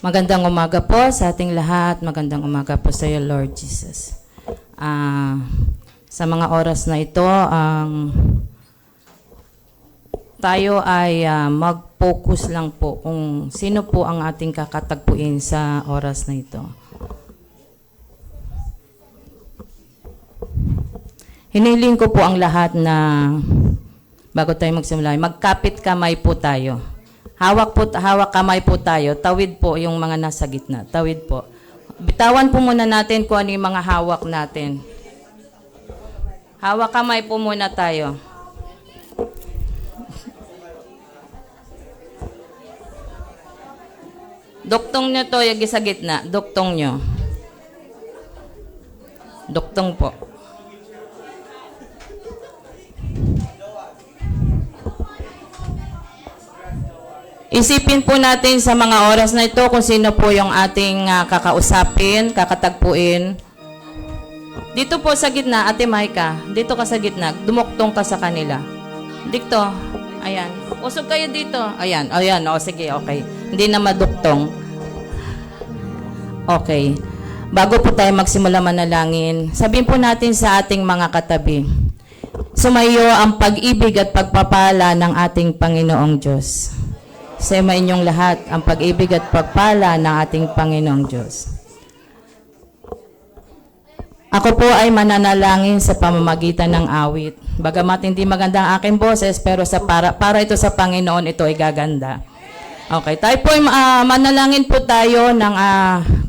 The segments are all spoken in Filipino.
Magandang umaga po sa ating lahat. Magandang umaga po sa iyo, Lord Jesus. Sa mga oras na ito, tayo ay mag-focus lang po kung sino po ang ating kakatagpuin sa oras na ito. Hiniling ko po ang lahat na bago tayo magsimula, magkapit kamay po tayo. Hawak kamay po tayo. Tawid po yung mga nasa gitna. Tawid po. Bitawan po muna natin kung ano yung mga hawak natin. Hawak kamay po muna tayo. Duktong nyo to, yung sa gitna. Duktong nyo. Duktong po. Isipin po natin sa mga oras na ito kung sino po yung ating kakausapin, kakatagpuin. Dito po sa gitna, Ate Maika, dito ka sa gitna, dumuktong ka sa kanila. Dito, ayan. Usog kayo dito. Ayan, o sige, okay. Hindi na maduktong. Okay. Bago po tayo magsimula manalangin, sabihin po natin sa ating mga katabi, sumayo ang pag-ibig at pagpapala ng ating Panginoong Diyos. Sa inyong lahat, ang pag-ibig at pagpala ng ating Panginoong Diyos. Ako po ay mananalangin sa pamamagitan ng awit. Bagamat hindi maganda ang aking boses, pero para ito sa Panginoon, ito ay gaganda. Okay, tayo po ay manalangin po tayo ng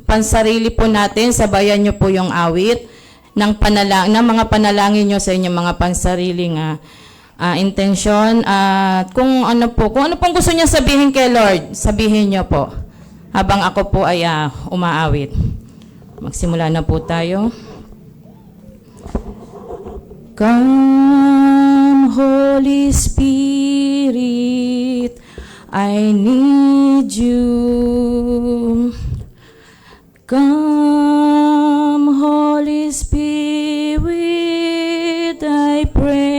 pansarili po natin. Sabayan nyo po yung awit ng mga panalangin nyo sa inyong mga pansariling intensyon at kung ano pong gusto niya sabihin kay Lord, sabihin niyo po habang ako po ay umaawit. Magsimula na po tayo. Come, Holy Spirit, I need you. Come, Holy Spirit, I pray.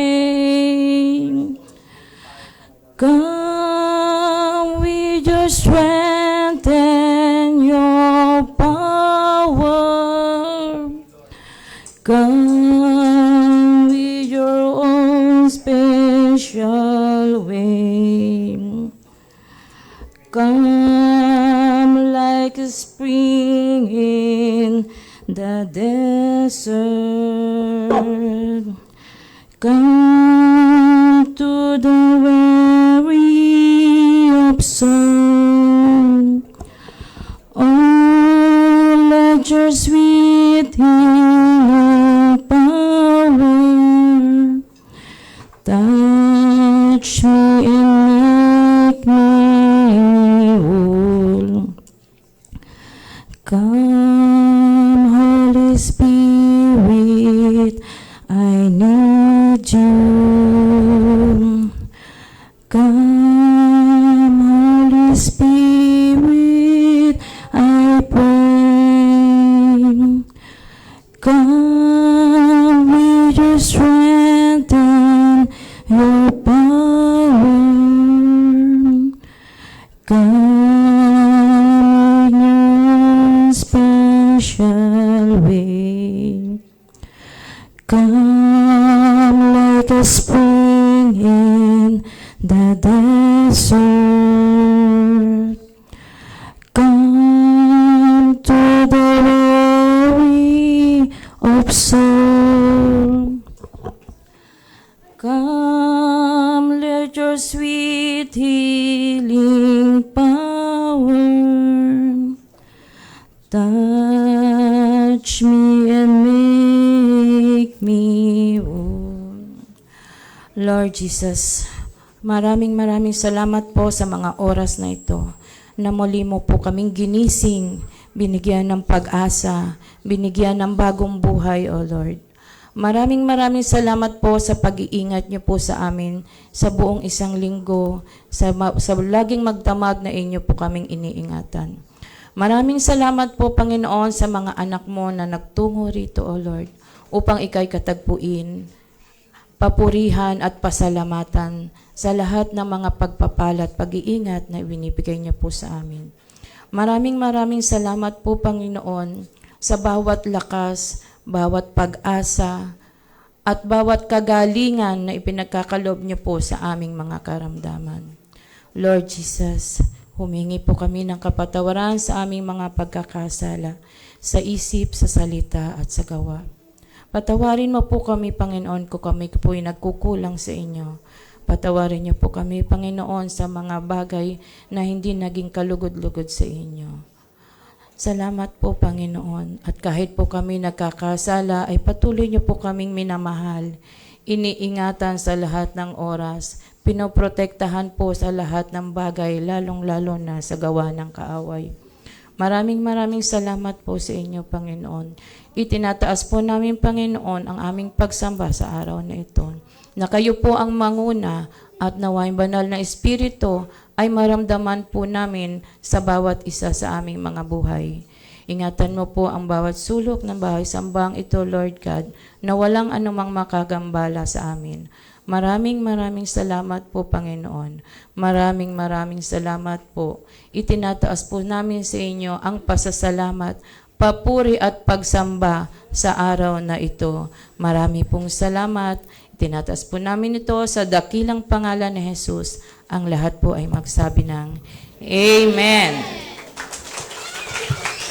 Come with your strength and your power. Come with your own special way. Come like a spring in the desert. Come to the weary of soul. Oh, let your sweet healing power touch me and make me whole. Come, Holy Spirit, I need you. Come, Holy Spirit, I pray. Come with your strength and your power. Come in your special way. Come like a spring in the desert. Come to the weary of soul. Come, let your sweet healing power touch me and make me whole. Lord Jesus, maraming salamat po sa mga oras na ito na muli mo po kaming ginising, binigyan ng pag-asa, binigyan ng bagong buhay, O Lord. Maraming salamat po sa pag-iingat niyo po sa amin sa buong isang linggo, sa laging magdamag na inyo po kaming iniingatan. Maraming salamat po, Panginoon, sa mga anak mo na nagtungo rito, O Lord, upang ika'y katagpuin, papurihan at pasalamatan sa lahat ng mga pagpapala at pag-iingat na ibinibigay niyo po sa amin. Maraming salamat po, Panginoon, sa bawat lakas, bawat pag-asa, at bawat kagalingan na ipinagkakalob niyo po sa aming mga karamdaman. Lord Jesus, humingi po kami ng kapatawaran sa aming mga pagkakasala, sa isip, sa salita, at sa gawa. Patawarin mo po kami, Panginoon, kung kami po ay nagkukulang sa inyo. Patawarin niyo po kami, Panginoon, sa mga bagay na hindi naging kalugod-lugod sa inyo. Salamat po, Panginoon. At kahit po kami nagkakasala, ay patuloy niyo po kaming minamahal, iniingatan sa lahat ng oras, pinoprotektahan po sa lahat ng bagay, lalong-lalo na sa gawa ng kaaway. Maraming salamat po sa inyo, Panginoon. Itinataas po namin, Panginoon, ang aming pagsamba sa araw na ito, na kayo po ang manguna at naway banal na Espiritu ay maramdaman po namin sa bawat isa sa aming mga buhay. Ingatan mo po ang bawat sulok ng bahay sambang ito, Lord God, na walang anumang makagambala sa amin. Maraming salamat po, Panginoon. Maraming salamat po. Itinataas po namin sa inyo ang pasasalamat, papuri at pagsamba sa araw na ito. Marami pong salamat. Itinataas po namin ito sa dakilang pangalan ni Jesus. Ang lahat po ay magsabi ng Amen.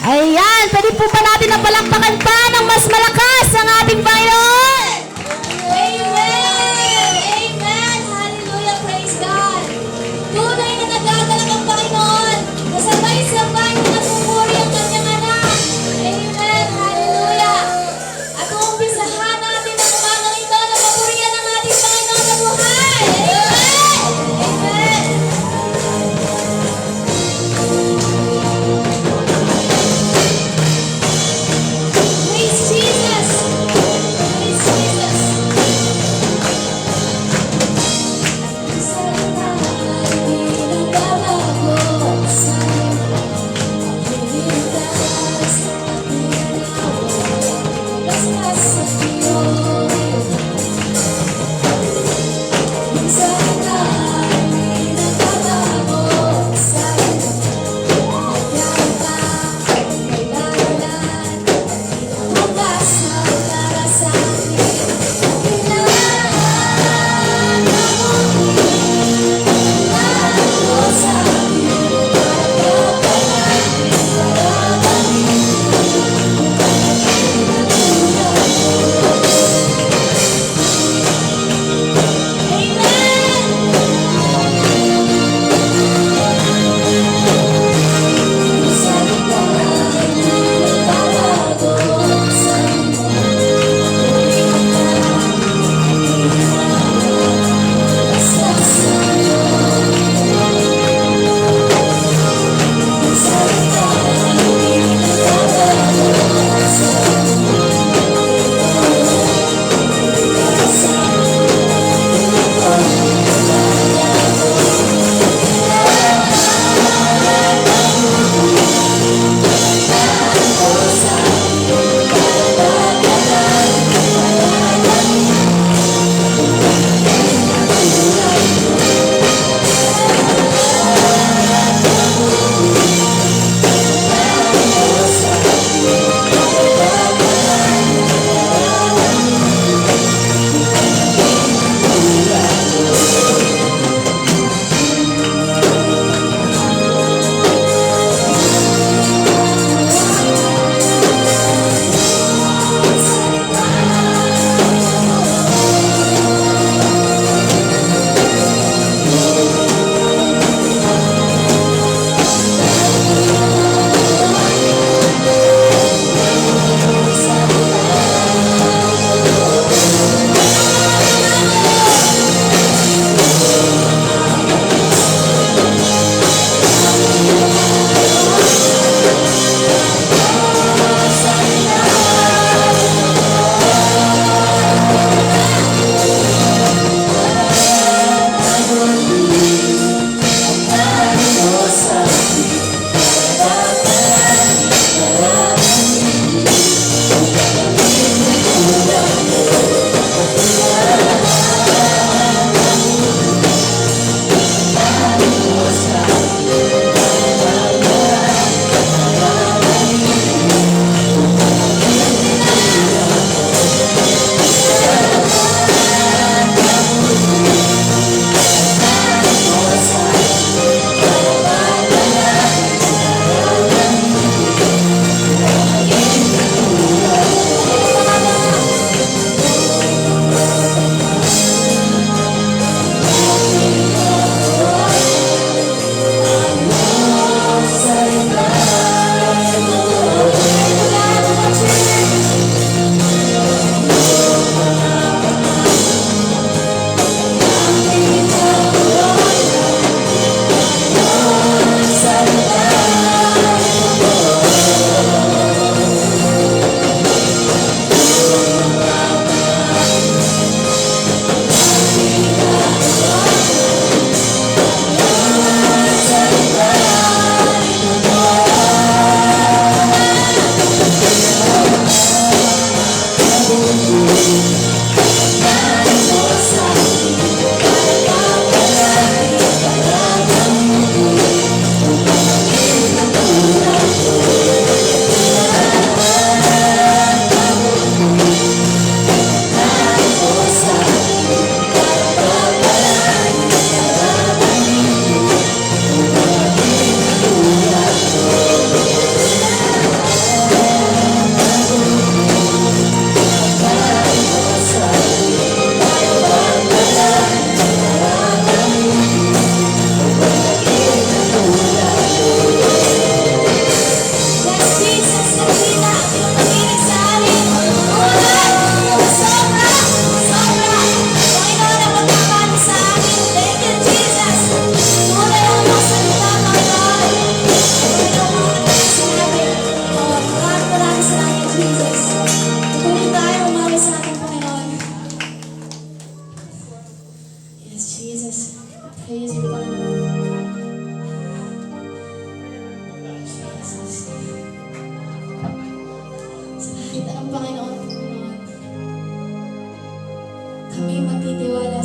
Ayan, pwede po ba natin na palakpakan pa ng mas malakas ang ating Panginoon? Amen! Amen! Hallelujah! Praise God! Tunay na nagagalang ang Panginoon na sabay-sabay na nagpupuri ang kanyang anak. Amen! Hallelujah! At uumpisahan natin ang umagang ito na papurihan ang ating Panginoon na buhay. Amen! Amen! Praise Jesus! Praise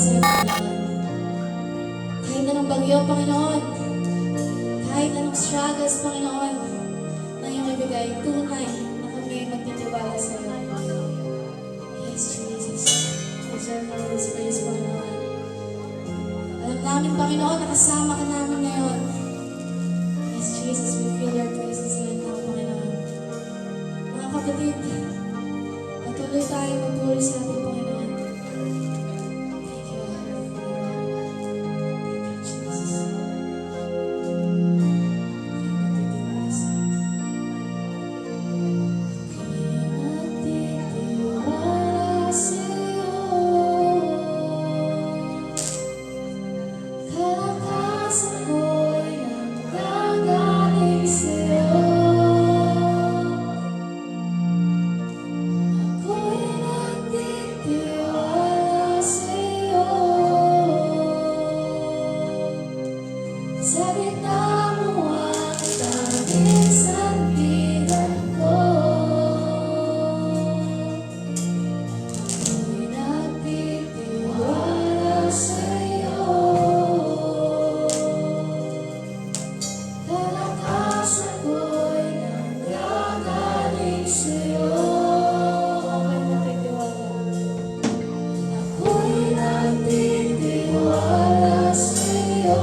sa'yo, Panginoon. Kahit anong bagyo, Panginoon, kahit anong struggles, Panginoon, na iyong ibigay, tunay na kami magtitiwala sa'yo. Yes, Jesus. Deserve all this praise, Panginoon. Alam namin, Panginoon, nakasama ka namin ngayon. Yes, Jesus, we feel your presence right now, Panginoon. Mga kapatid, patuloy tayo magpuri sa ating Panginoon. Thank you, Lord. Thank you, Jesus. Magtitiwala sa'yo. Magtitiwala sa'yo. Kalakasan ko'y nanggagaling sa'yo. Ako'y nagtitiwala sa'yo. Sa gitna mo ang tanging sandigan ko. Ako'y nagtitiwala sa'yo. Kalakasan ko'y nanggagaling sa'yo. Ako'y nagtitiwala. Ako'y nagtitiwala sa'yo.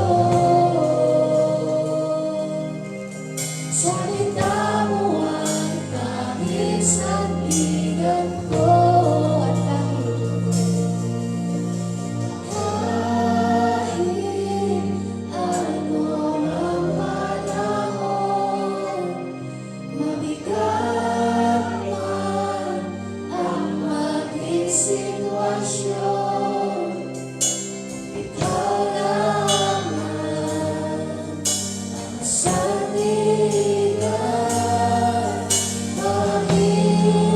Sa gitna mo ang tanging sandigan ko. At kahit anong ang panahon, mabigat man ang maging sitwasyon, ikaw lang ang sandigan, maging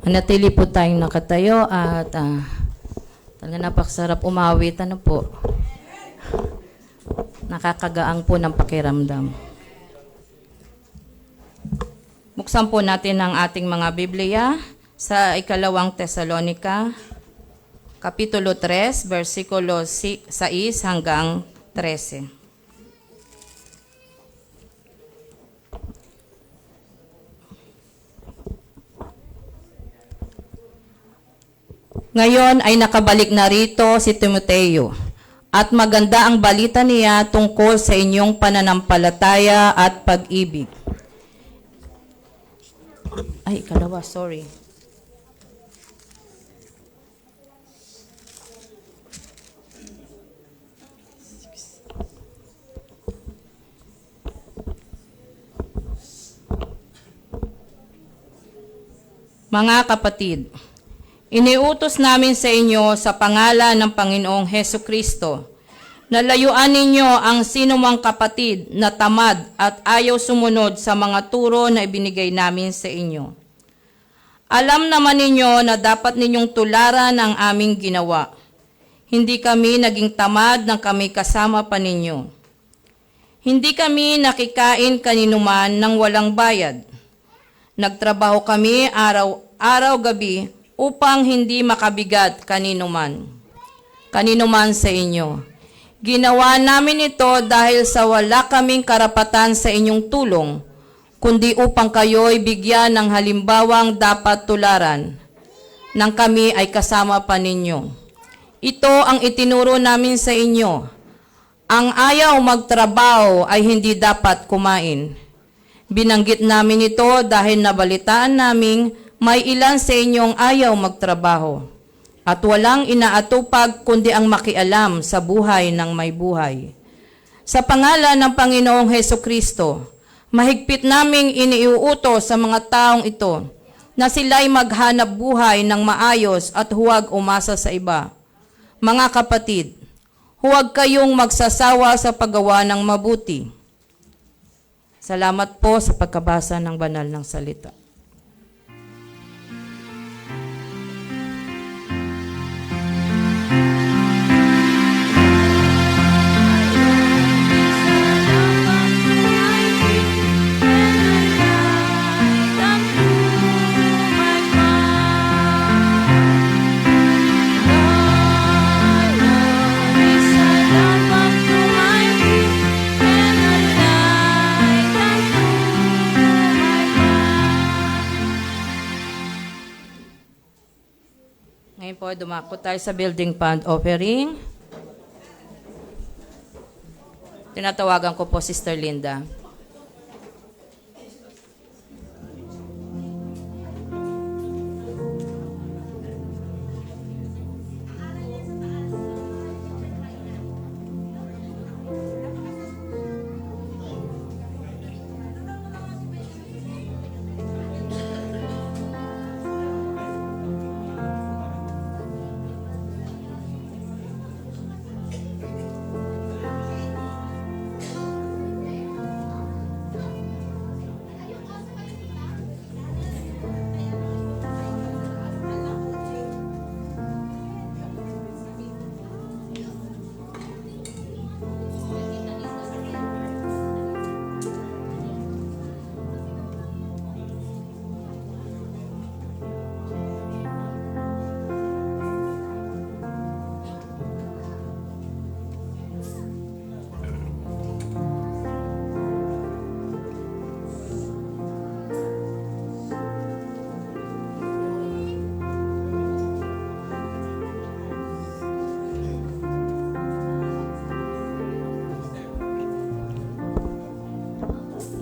Manatili po tayong nakatayo at talaga napakasarap umawit. Ano po? Nakakagaang po ng pakiramdam. Buksan po natin ang ating mga Biblia sa ikalawang Tesalonica, Kapitulo 3, versikulo 6 hanggang 13. Ngayon ay nakabalik na rito si Timoteo at maganda ang balita niya tungkol sa inyong pananampalataya at pag-ibig. Ay, ikalawa, sorry. Mga kapatid, iniutos namin sa inyo sa pangalan ng Panginoong Heso Kristo na layuan ninyo ang sinumang kapatid na tamad at ayaw sumunod sa mga turo na ibinigay namin sa inyo. Alam naman ninyo na dapat ninyong tularan ang aming ginawa. Hindi kami naging tamad nang kami kasama pa ninyo. Hindi kami nakikain kaninuman ng walang bayad. Nagtrabaho kami araw-gabi upang hindi makabigat kaninuman sa inyo. Ginawa namin ito dahil sa wala kaming karapatan sa inyong tulong, kundi upang kayo'y bigyan ng halimbawang dapat tularan nang kami ay kasama pa ninyo. Ito ang itinuro namin sa inyo. Ang ayaw magtrabaho ay hindi dapat kumain. Binanggit namin ito dahil nabalitaan naming may ilan sa inyong ayaw magtrabaho at walang inaatupag kundi ang makialam sa buhay ng may buhay. Sa pangalan ng Panginoong Heso Kristo, mahigpit naming iniuutos sa mga taong ito na sila'y maghanap buhay ng maayos at huwag umasa sa iba. Mga kapatid, huwag kayong magsasawa sa paggawa ng mabuti. Salamat po sa pagkabasa ng banal ng salita. Ngayon po, dumako tayo sa building fund offering. Tinatawagan ko po Sister Linda.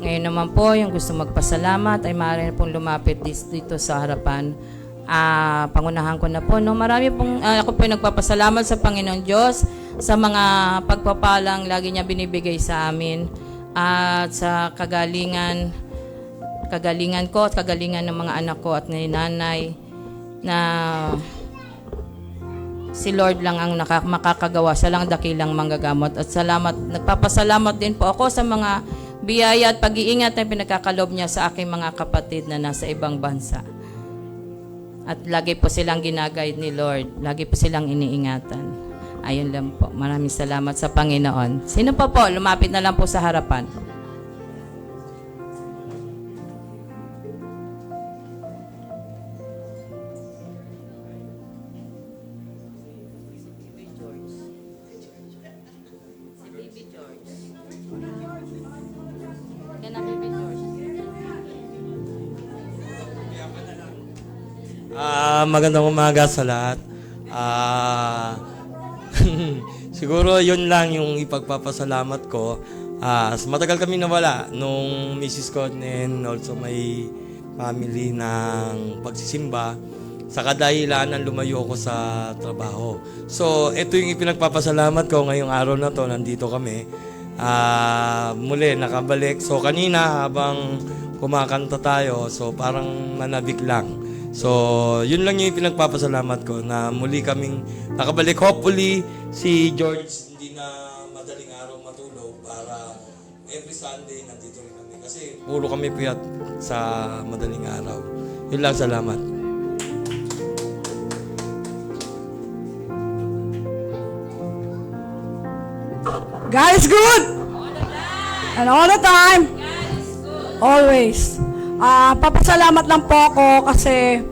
Ngayon naman po, yung gusto magpasalamat ay maaari na pong lumapit dito sa harapan. Pangunahan ko na po. No? Marami pong, ako po nagpapasalamat sa Panginoon Diyos sa mga pagpapalang lagi niya binibigay sa amin at sa kagalingan ko at kagalingan ng mga anak ko at ni nanay na si Lord lang ang makakagawa. Siya lang dakilang manggagamot. At nagpapasalamat din po ako sa mga biyaya at pag-iingat na pinagkakalob niya sa aking mga kapatid na nasa ibang bansa. At lagi po silang ginagayad ni Lord. Lagi po silang iniingatan. Ayun lang po. Maraming salamat sa Panginoon. Sino pa po? Lumapit na lang po sa harapan. Magandang umaga sa lahat. Siguro yun lang yung ipagpapasalamat ko. Matagal kami nawala nung misis ko and also may family ng pagsisimba. Sa kadahilanan lumayo ako sa trabaho. So, ito yung ipinagpapasalamat ko ngayong araw na to. Nandito kami. Muli, nakabalik. So, kanina habang kumakanta tayo, so parang manabik lang. So, yun lang yung pinagpapasalamat ko na muli kaming nakabalik. Hopefully, si George hindi na madaling araw matulog para every Sunday nandito rin kami. Kasi puro kami puyat sa madaling araw. Yun lang, salamat. God is good. And all the time. Always. Papasalamat lang po ako kasi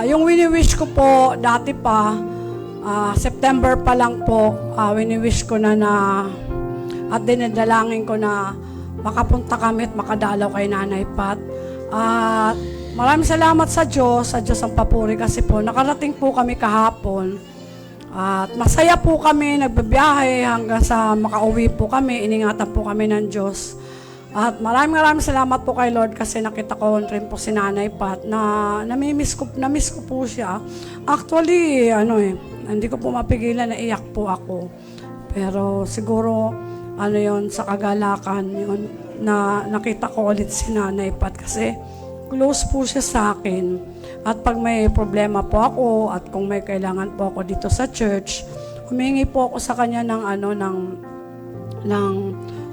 yung wini-wish ko po dati pa, September pa lang po, wini-wish ko na at dinadalangin ko na makapunta kami at makadalaw kay Nanay Pat. At maraming salamat sa Diyos ang papuri kasi po nakarating po kami kahapon. At masaya po kami, nagbabiyahe hanggang sa makauwi po kami, iningatan po kami ng Diyos. At maraming salamat po kay Lord kasi nakita ko rin po si Nanay Pat na namiss ko po siya. Actually, hindi ko po mapigilan na iyak po ako. Pero siguro, sa kagalakan yun, na nakita ko ulit si Nanay Pat kasi close po siya sa akin. At pag may problema po ako at kung may kailangan po ako dito sa church, humingi po ako sa kanya ng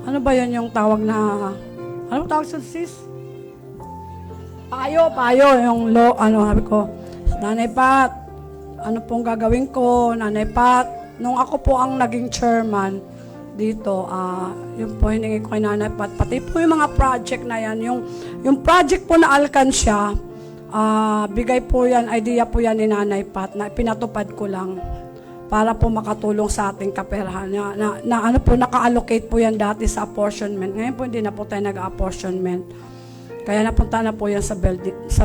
ano ba yun yung tawag na, ano tawag sa sis? Payo, yung sabi ko, Nanay Pat, ano pong gagawin ko, Nanay Pat, nung ako po ang naging chairman dito, yung po hiningi ko kay Nanay Pat, pati po yung mga project na yan, yung project po na Alcansya, bigay po yan, idea po yan ni Nanay Pat na pinatupad ko lang para po makatulong sa ating kaperahan na naka-allocate po yan dati sa apportionment. Ngayon po hindi na po tayo nag-apportionment. Kaya napunta na po yan sa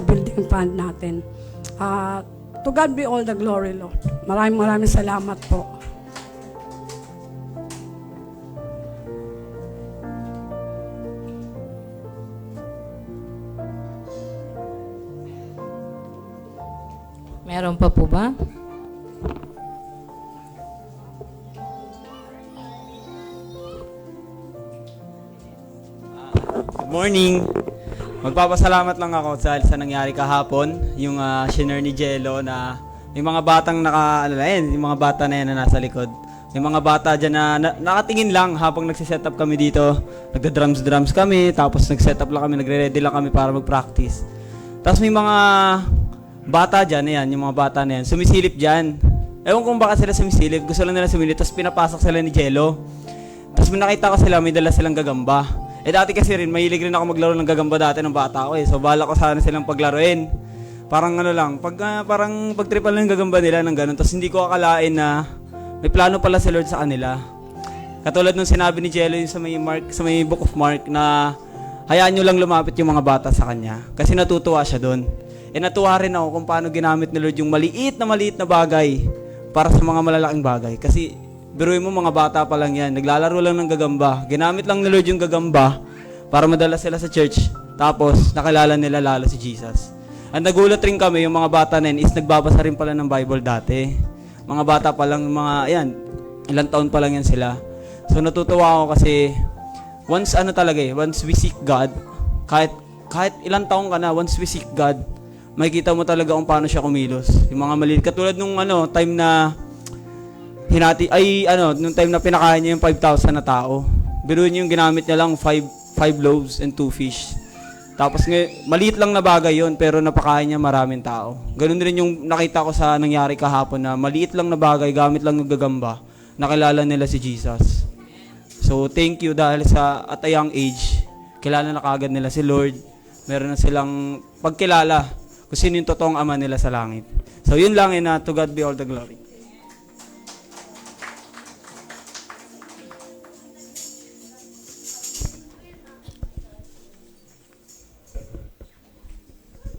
building fund natin. To God be all the glory, Lord. Maraming salamat po. Meron pa po ba? Good morning. Magpapasalamat lang ako sa nangyari kahapon, yung shinare ni Jello na may mga batang yung mga bata na yan na nasa likod. May mga bata dyan na nakatingin lang habang nagsiset up kami dito. Nagda-drums kami, tapos nag-set up lang kami, nagre-ready lang kami para mag-practice. Tapos may mga bata dyan, yung mga bata na yan, sumisilip dyan. Ewan kung baka sila sumisilip, gusto lang nila sumilip, tapos pinapasok sila ni Jello. Tapos nakita ko sila, may dala silang gagamba. Dati kasi rin, mahilig rin ako maglaro ng gagamba dati ng bata ko So bala ko sana silang paglaruin. Parang parang pagtripan lang yung gagamba nila ng ganun. Tapos hindi ko akalain na may plano pala si Lord sa kanila. Katulad nung sinabi ni Jello yung sa may Book of Mark na hayaan nyo lang lumapit yung mga bata sa kanya. Kasi natutuwa siya doon. Natuwa rin ako kung paano ginamit ni Lord yung maliit na bagay para sa mga malalaking bagay. Kasi biruin mo mga bata pa lang yan, naglalaro lang ng gagamba. Ginamit lang ni Lord yung gagamba para madala sila sa church. Tapos nakilala nila lalo si Jesus. Ang nagulat rin kami, yung mga bata na yun is nagbabasa rin pala ng Bible dati. Mga bata pa lang, ilang taon pa lang yan sila. So natutuwa ako kasi once we seek God, kahit ilang taon ka na, once we seek God, makikita mo talaga kung paano siya kumilos. Yung mga maliit. Katulad nung time na nung time na pinakain niya yung 5,000 na tao. Biruin niyo yung ginamit niya lang 5 loaves and 2 fish. Tapos maliit lang na bagay yun, pero napakain niya maraming tao. Ganun rin yung nakita ko sa nangyari kahapon na maliit lang na bagay, gamit lang ng gagamba, nakilala nila si Jesus. So thank you dahil at a young age, kilala na kaagad nila si Lord. Meron na silang pagkilala kung sino yung totoong ama nila sa langit. So yun lang to God be all the glory.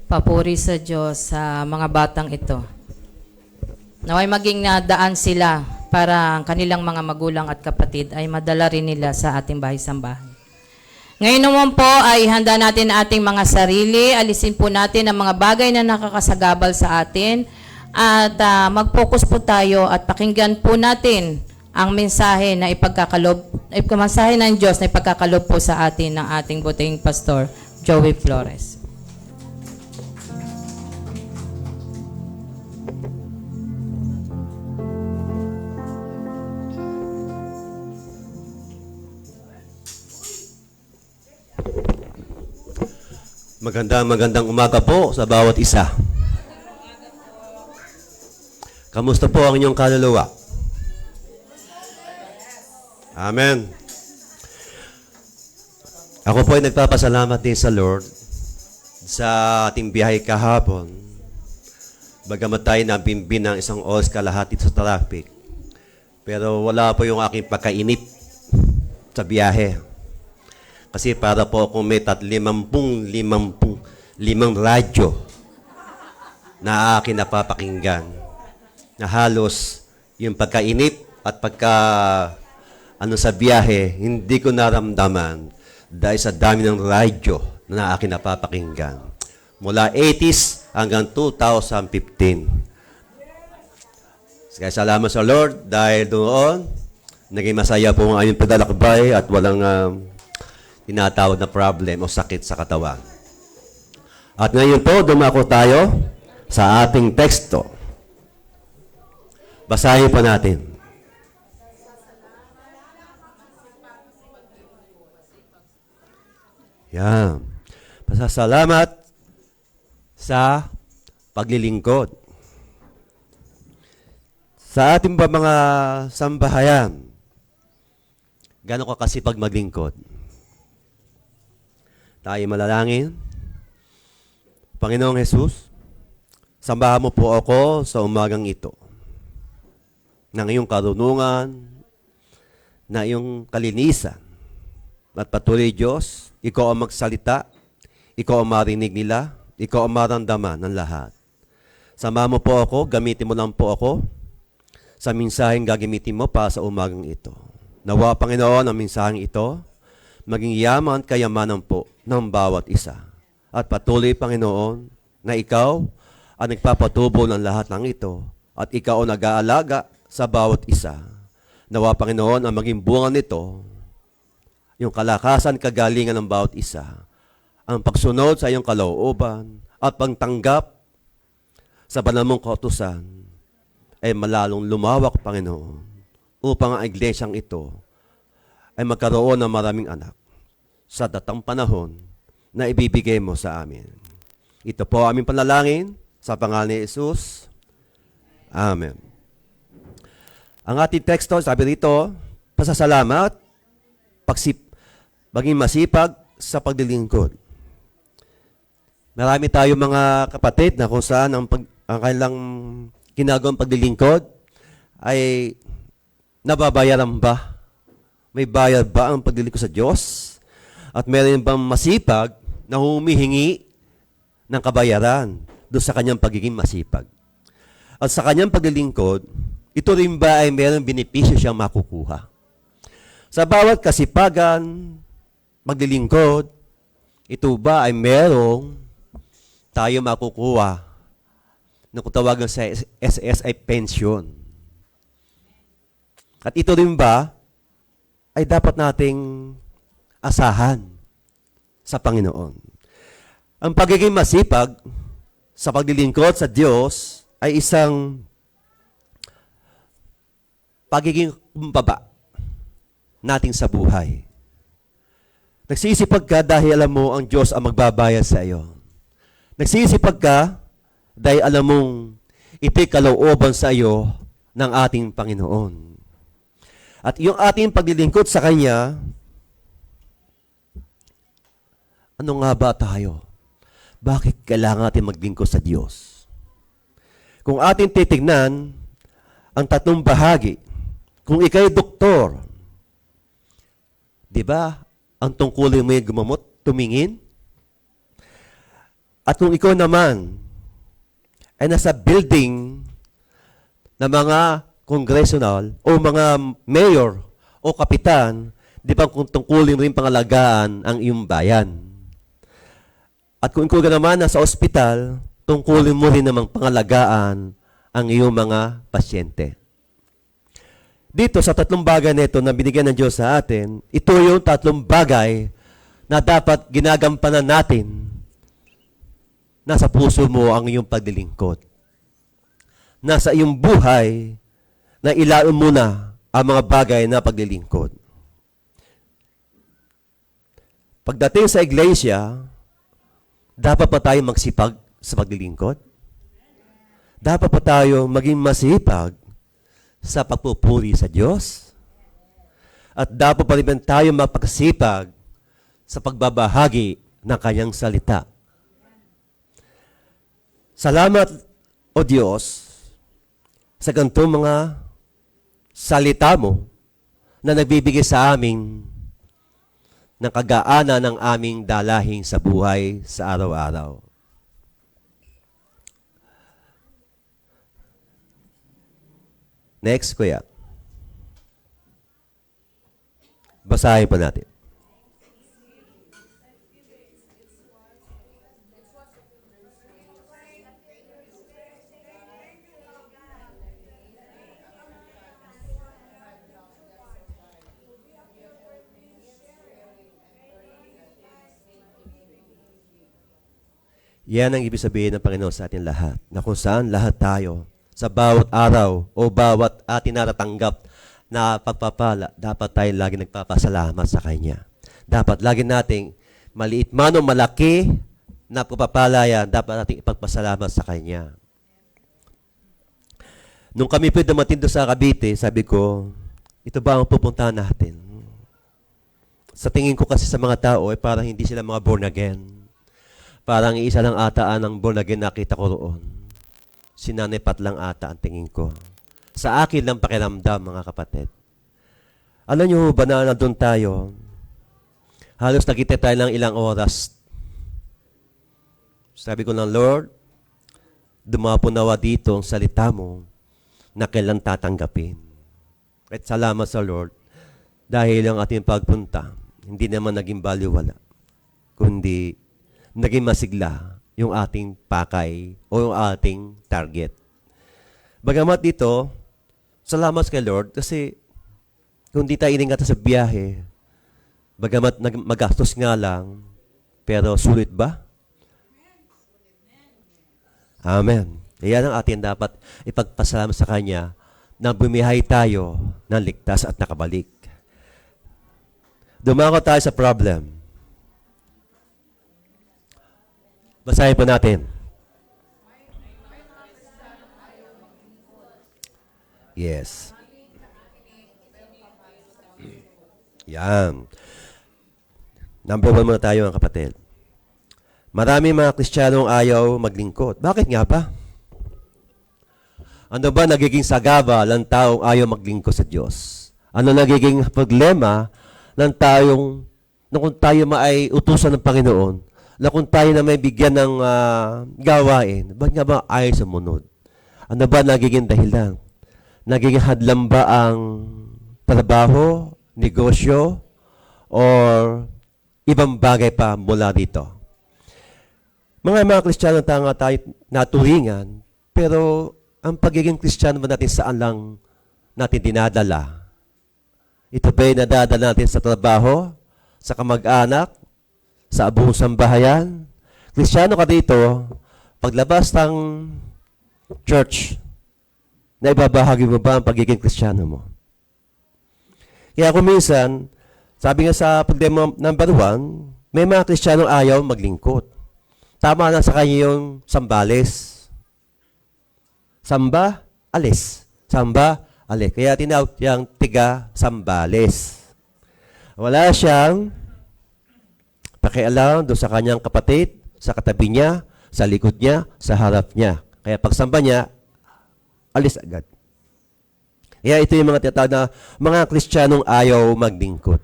Papuri sa Diyos sa mga batang ito. Naway maging nadaan sila para ang kanilang mga magulang at kapatid ay madala rin nila sa ating bahay-sambahan. Ngayon naman po ay handa natin ang ating mga sarili. Alisin po natin ang mga bagay na nakakasagabal sa atin at mag-focus po tayo at pakinggan po natin ang mensahe na mensahe ng Diyos na ipagkakalob po sa atin ng ating buting pastor, Joey Flores. Magandang umaga po sa bawat isa. Kamusta po ang inyong kaluluwa? Amen. Ako po ay nagpapasalamat din sa Lord sa ating biyahe kahapon. Bagamat tayo nabimbin ng isang oras kalahati sa traffic. Pero wala po yung aking pagkainip sa biyahe. Kasi para po akong may 55 radyo na akin napapakinggan. Na halos yung pagkainip at sa biyahe, hindi ko naramdaman dahil sa dami ng radyo na akin napapakinggan. Mula 80s hanggang 2015. Kaya salamat sa Lord dahil doon, naging masaya po ang aming paglalakbay at walang tinatawag na problem o sakit sa katawan. At ngayon po, dumako tayo sa ating teksto. Basahin po natin. Yan. Pasasalamat sa paglilingkod. Sa ating ba mga sambahayan, gano'n ka kasi pag maglingkod? Tayo malalangin. Panginoong Jesus, sambahan mo po ako sa umagang ito. Ng iyong karunungan, na iyong kalinisan. At patuloy, Diyos, ikaw ang magsalita, ikaw ang marinig nila, ikaw ang maramdaman ng lahat. Samahan mo po ako, gamitin mo lang po ako sa mensaheng gagamitin mo para sa umagang ito. Nawa, Panginoon, ang mensaheng ito, maging yaman at kayamanan po ng bawat isa. At patuloy, Panginoon, na ikaw ang nagpapatubo ng lahat ng ito at ikaw ang nag-aalaga sa bawat isa. Nawa, Panginoon, ang maging bunga nito, yung kalakasan, kagalingan ng bawat isa, ang pagsunod sa iyong kalooban at pagtanggap sa banal mong kautusan ay malalong lumawak, Panginoon, upang ang iglesyang ito ay magkaroon ng maraming anak sa datang panahon na ibibigay mo sa amin. Ito po aming panalangin sa pangalan ni Jesus. Amen. Ang ating teksto, sabi rito, pasasalamat, maging masipag sa paglilingkod. Marami tayo mga kapatid na kung saan ang kanilang ginagawang paglilingkod ay nababayaran ba? May bayad ba ang paglilingkod sa Diyos? At meron bang masipag na humihingi ng kabayaran doon sa kanyang pagiging masipag? At sa kanyang paglilingkod, ito rin ba ay meron benepisyo siyang makukuha? Sa bawat kasipagan, maglilingkod, ito ba ay merong tayo makukuha na kung tawagan sa SSI pension? At ito rin ba ay dapat nating asahan sa Panginoon? Ang pagiging masipag sa paglilingkod sa Diyos ay isang pagiging kumbaba nating sa buhay. Nagsisipag ka dahil alam mo ang Diyos ang magbabayad sa iyo. Nagsisipag ka dahil alam mong ito'y kalooban sa iyo ng ating Panginoon. At yung ating paglilingkod sa Kanya, ano nga ba tayo? Bakit kailangan natin maglingkod sa Diyos? Kung ating titignan ang tatlong bahagi, kung ikaw'y doktor, di ba, ang tungkulin mo yung gumamot, tumingin? At kung ikaw naman ay nasa building na mga congressional o mga mayor o kapitan, di ba kung tungkulin rin pangalagaan ang iyong bayan? At kung ikaw ka naman nasa ospital, tungkulin mo rin namang pangalagaan ang iyong mga pasyente. Dito sa tatlong bagay na ito na binigyan ng Diyos sa atin, ito yung tatlong bagay na dapat ginagampanan natin. Nasa puso mo ang iyong paglilingkod. Nasa iyong buhay na ilaon mo na ang mga bagay na paglilingkod. Pagdating sa iglesia, dapat pa tayo magsipag sa paglilingkod? Dapat pa tayo maging masipag sa pagpupuri sa Diyos? At dapat pa rin tayo magpakasipag sa pagbabahagi ng Kanyang salita. Salamat, O Diyos, sa ganitong mga salita mo na nagbibigay sa amin ng kagaanan ng aming dalahin sa buhay sa araw-araw. Next, Kuya. Basahin pa natin. Yan ang ibig sabihin ng Panginoon sa atin lahat, na kung saan lahat tayo, sa bawat araw o bawat atin natatanggap na pagpapala, dapat tayo lagi nagpapasalamat sa Kanya. Dapat lagi nating maliit man o malaki na pagpapala yan, dapat nating ipagpasalamat sa Kanya. Nung kami po dumating doon sa Cavite, sabi ko, ito ba ang pupuntahan natin? Sa tingin ko kasi sa mga tao, parang hindi sila mga born again. Parang isa lang ataan ng born again nakita ko roon. Sinanipat lang ata ang tingin ko. Sa akin lang pakiramdam, mga kapatid. Alam niyo ba na nandun tayo? Halos nakita tayo ng ilang oras. Sabi ko ng Lord, dumapo nawa dito ang salita mo na kailan tatanggapin. At salamat sa Lord dahil ang ating pagpunta, hindi naman naging baliwala, kundi naging masigla yung ating pakay o yung ating target. Bagamat dito, salamat kay Lord kasi kung di tayo iningatan sa biyahe, bagamat magastos nga lang, pero sulit ba? Amen. Iyan ang atin dapat ipagpasalamat sa Kanya na bumiyahe tayo ng ligtas at nakabalik. Dumako tayo sa problem. Basahin po natin. Yes. Yan. Number 1 muna tayo, mga kapatid. Marami mga Kristiyanong ayaw maglingkod. Bakit nga ba? Ano ba nagiging sagaba ng taong ayaw maglingkod sa Diyos? Ano nagiging problema ng taong kung tayo ay utusan ng Panginoon, na kung tayo na may bigyan ng gawain, ba't nga ba ayaw sumunod? Ano ba nagiging dahilan? Nagiging hadlang ba ang trabaho, negosyo, or ibang bagay pa mula dito? Mga Kristiyano tanga tayo naturingan, pero ang pagiging Kristiyano ba natin saan lang natin dinadala? Ito ba'y nadadala natin sa trabaho, sa kamag-anak, sa buong sambahayan? Kristiyano ka dito, paglabas ng church, na ibabahagi mo ba ang pagiging Kristiyano mo? Kaya kung minsan, sabi nga sa problema number 1, may mga Kristiyanong ayaw maglingkod. Tama na sa kanya yung sambales. Samba, alis. Samba, alis. Kaya tinawag siyang tiga-sambales. Wala siyang pakialam doon sa kanyang kapatid, sa katabi niya, sa likod niya, sa harap niya. Kaya pagsamba niya, alis agad. Kaya ito yung mga tinatawag na mga Kristiyanong ayaw maglingkod.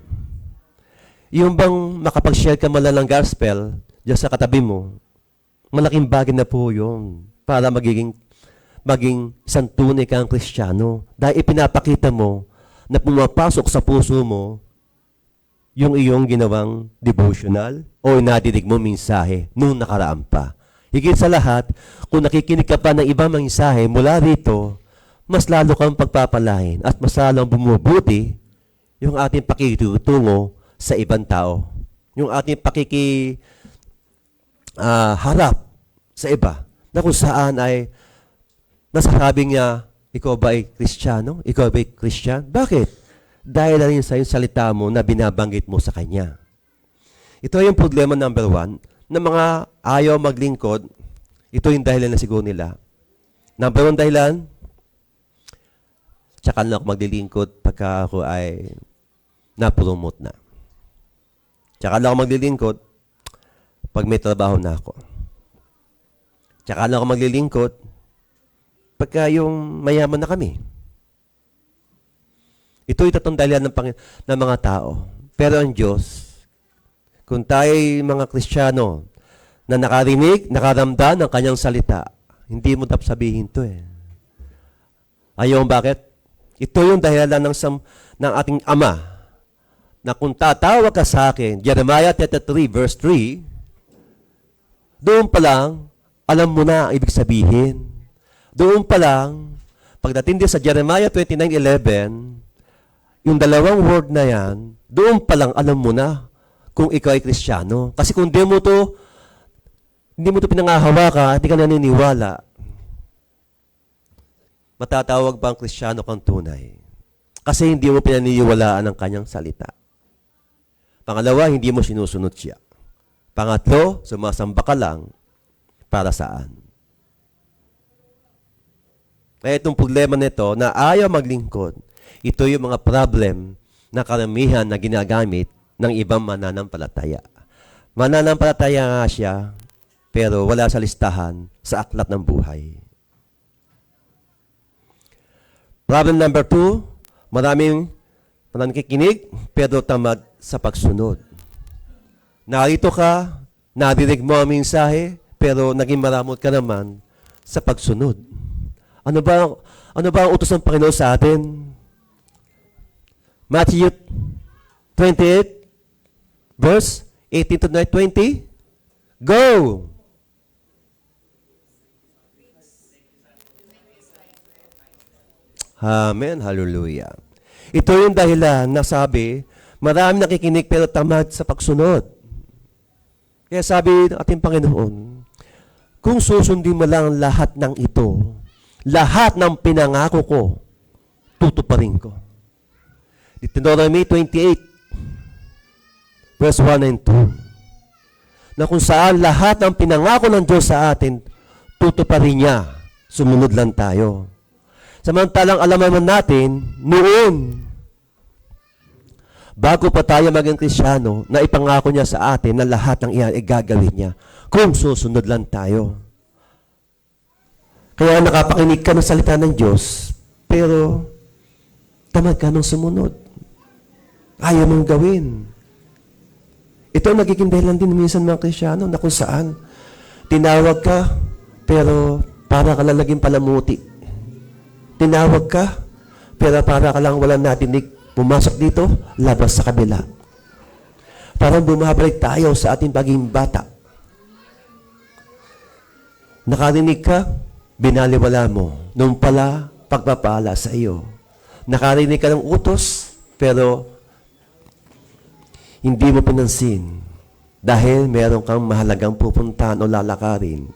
Yung bang makapag-share ka mala ng gospel diyan sa katabi mo, malaking bagay na po yun para magiging maging isang tunay kang Kristiyano. Dahil ipinapakita mo na pumapasok sa puso mo yung iyong ginawang devotional o nadidig mo mensahe nung nakaraan pa. Higit sa lahat, kung nakikinig ka pa ng ibang mensahe mula rito, mas lalo kang pagpapalain at mas lalong bumubuti yung ating pakitutungo sa ibang tao. Yung ating harap sa iba na kung saan ay nasasabi niya, ikaw ba ay Kristiyano? Ikaw ba ay Christian? Bakit? Dahil na rin sa yung salita mo na binabanggit mo sa Kanya. Ito yung problema number 1, na mga ayaw maglingkod, ito yung dahilan na siguro nila. Number 1 dahilan, tsaka lang ako maglilingkod pagka ako ay na-promote na. Tsaka lang ako maglilingkod pag may trabaho na ako. Tsaka lang ako maglilingkod pagka yung mayaman na kami. Ito yung tatlong dahilan ng mga tao. Pero ang Diyos, kung tayo'y mga Kristiyano na nakarinig, nakaramdam ng Kanyang salita, hindi mo dapat sabihin ito eh. Ayaw bakit? Ito yung dahilan ng ating Ama na kung tatawag ka sa akin, Jeremiah 33 verse 3, doon pa lang, alam mo na ang ibig sabihin. Doon pa lang, pagdating din sa Jeremiah 29:11, yung dalawang word na yan, doon pa lang alam mo na kung ikaw ay Kristiyano. Kasi kung hindi mo to pinangahawakan, hindi ka naniniwala, matatawag ba ang Kristiyano kang tunay? Kasi hindi mo pinaniniwalaan ang Kanyang salita. Pangalawa, hindi mo sinusunod siya. Pangatlo, sumasamba ka lang para saan? Kaya itong problema nito na ayaw maglingkod, ito yung mga problem na karamihan na ginagamit ng ibang mananampalataya. Mananampalataya nga siya, pero wala sa listahan sa aklat ng buhay. Problem number 2, maraming nakikinig, pero tamad sa pagsunod. Narito ka, nadinig mo ang mensahe, pero naging maramot ka naman sa pagsunod. Ano ba ang utos ng Panginoon sa atin? Matthew 28, verse 18 to 20. Go! Amen. Hallelujah. Ito yung dahilan na sabi, marami nakikinig pero tamad sa pagsunod. Kaya sabi ng ating Panginoon, kung susundin mo lang lahat ng ito, lahat ng pinangako ko, tutuparin ko. Deuteronomy 28, verse 1 and 2. Na kung saan lahat ng pinangako ng Diyos sa atin, tutuparin niya. Sumunod lang tayo. Samantalang alam naman natin, noon, bago pa tayo maging Kristiyano, na ipangako niya sa atin na lahat ng iyan ay gagawin niya. Kung susunod lang tayo. Kaya nakapakinig ka ng salita ng Diyos, pero tamad ka ng sumunod. Ayaw mong gawin. Ito ang nagiging dahilan din minsan mga Kristiyano na kung saan tinawag ka, pero para ka lang naging palamuti. Tinawag ka, pero para ka lang walang natinig. Pumasok dito, labas sa kabila. Parang bumabalik tayo sa ating pagiging bata. Nakarinig ka, binaliwala mo. Nung pala, pagpapala sa iyo. Nakarinig ka ng utos, pero hindi mo pinansin. Dahil meron kang mahalagang pupuntahan o lalakarin.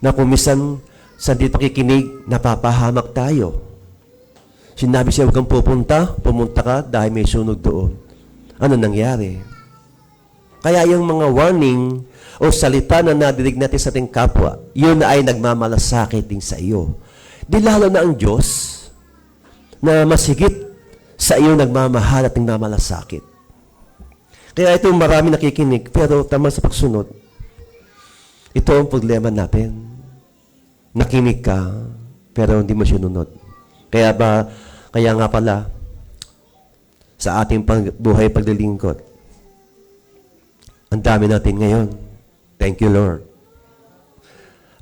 Na kung minsan, sa di pakikinig, napapahamak tayo. Sinabi siya, huwag kang pumunta ka dahil may sunog doon. Ano nangyari? Kaya yung mga warning o salita na nadinig natin sa ating kapwa, yun na ay nagmamalasakit din sa iyo. Di lalo na ang Diyos na masigit sa iyo nagmamahal at nagmamalasakit. Kaya ito marami nakikinig, pero tama sa pagsunod. Ito ang problema natin. Nakinig ka, pero hindi mo sinunod. Kaya nga pala, sa ating buhay paglilingkod, ang dami natin ngayon. Thank you, Lord.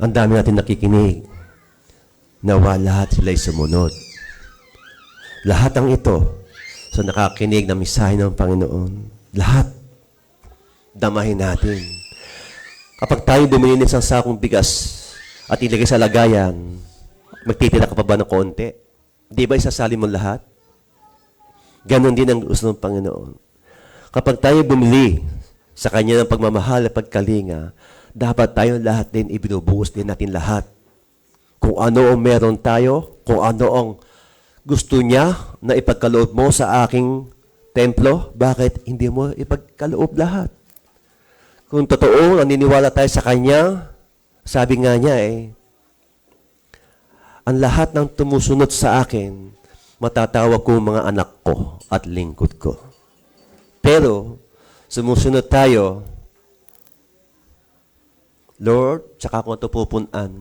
Ang dami natin nakikinig. nawa lahat sila'y sumunod. Lahat ng ito sa nakakinig ng mensahe ng Panginoon, lahat damahin natin. Kapag tayo bumili ng isang sakong bigas at ilagay sa lagayan, magtitira ka pa ba ng konti? Di ba isasali mo lahat? Ganon din ang gusto ng Panginoon. Kapag tayo bumili sa Kanya ng pagmamahal at pagkalinga, dapat tayo lahat din ibinubuhos din natin lahat. Kung ano ang meron tayo, kung ano ang gusto niya na ipagkaloob mo sa aking templo, bakit hindi mo ipagkaloob lahat? Kung totoo, naniniwala tayo sa Kanya, sabi nga niya ang lahat ng tumusunod sa akin, matatawag ko mga anak ko at lingkod ko. Pero, sumusunod tayo, Lord, tsaka ko ito pupunan,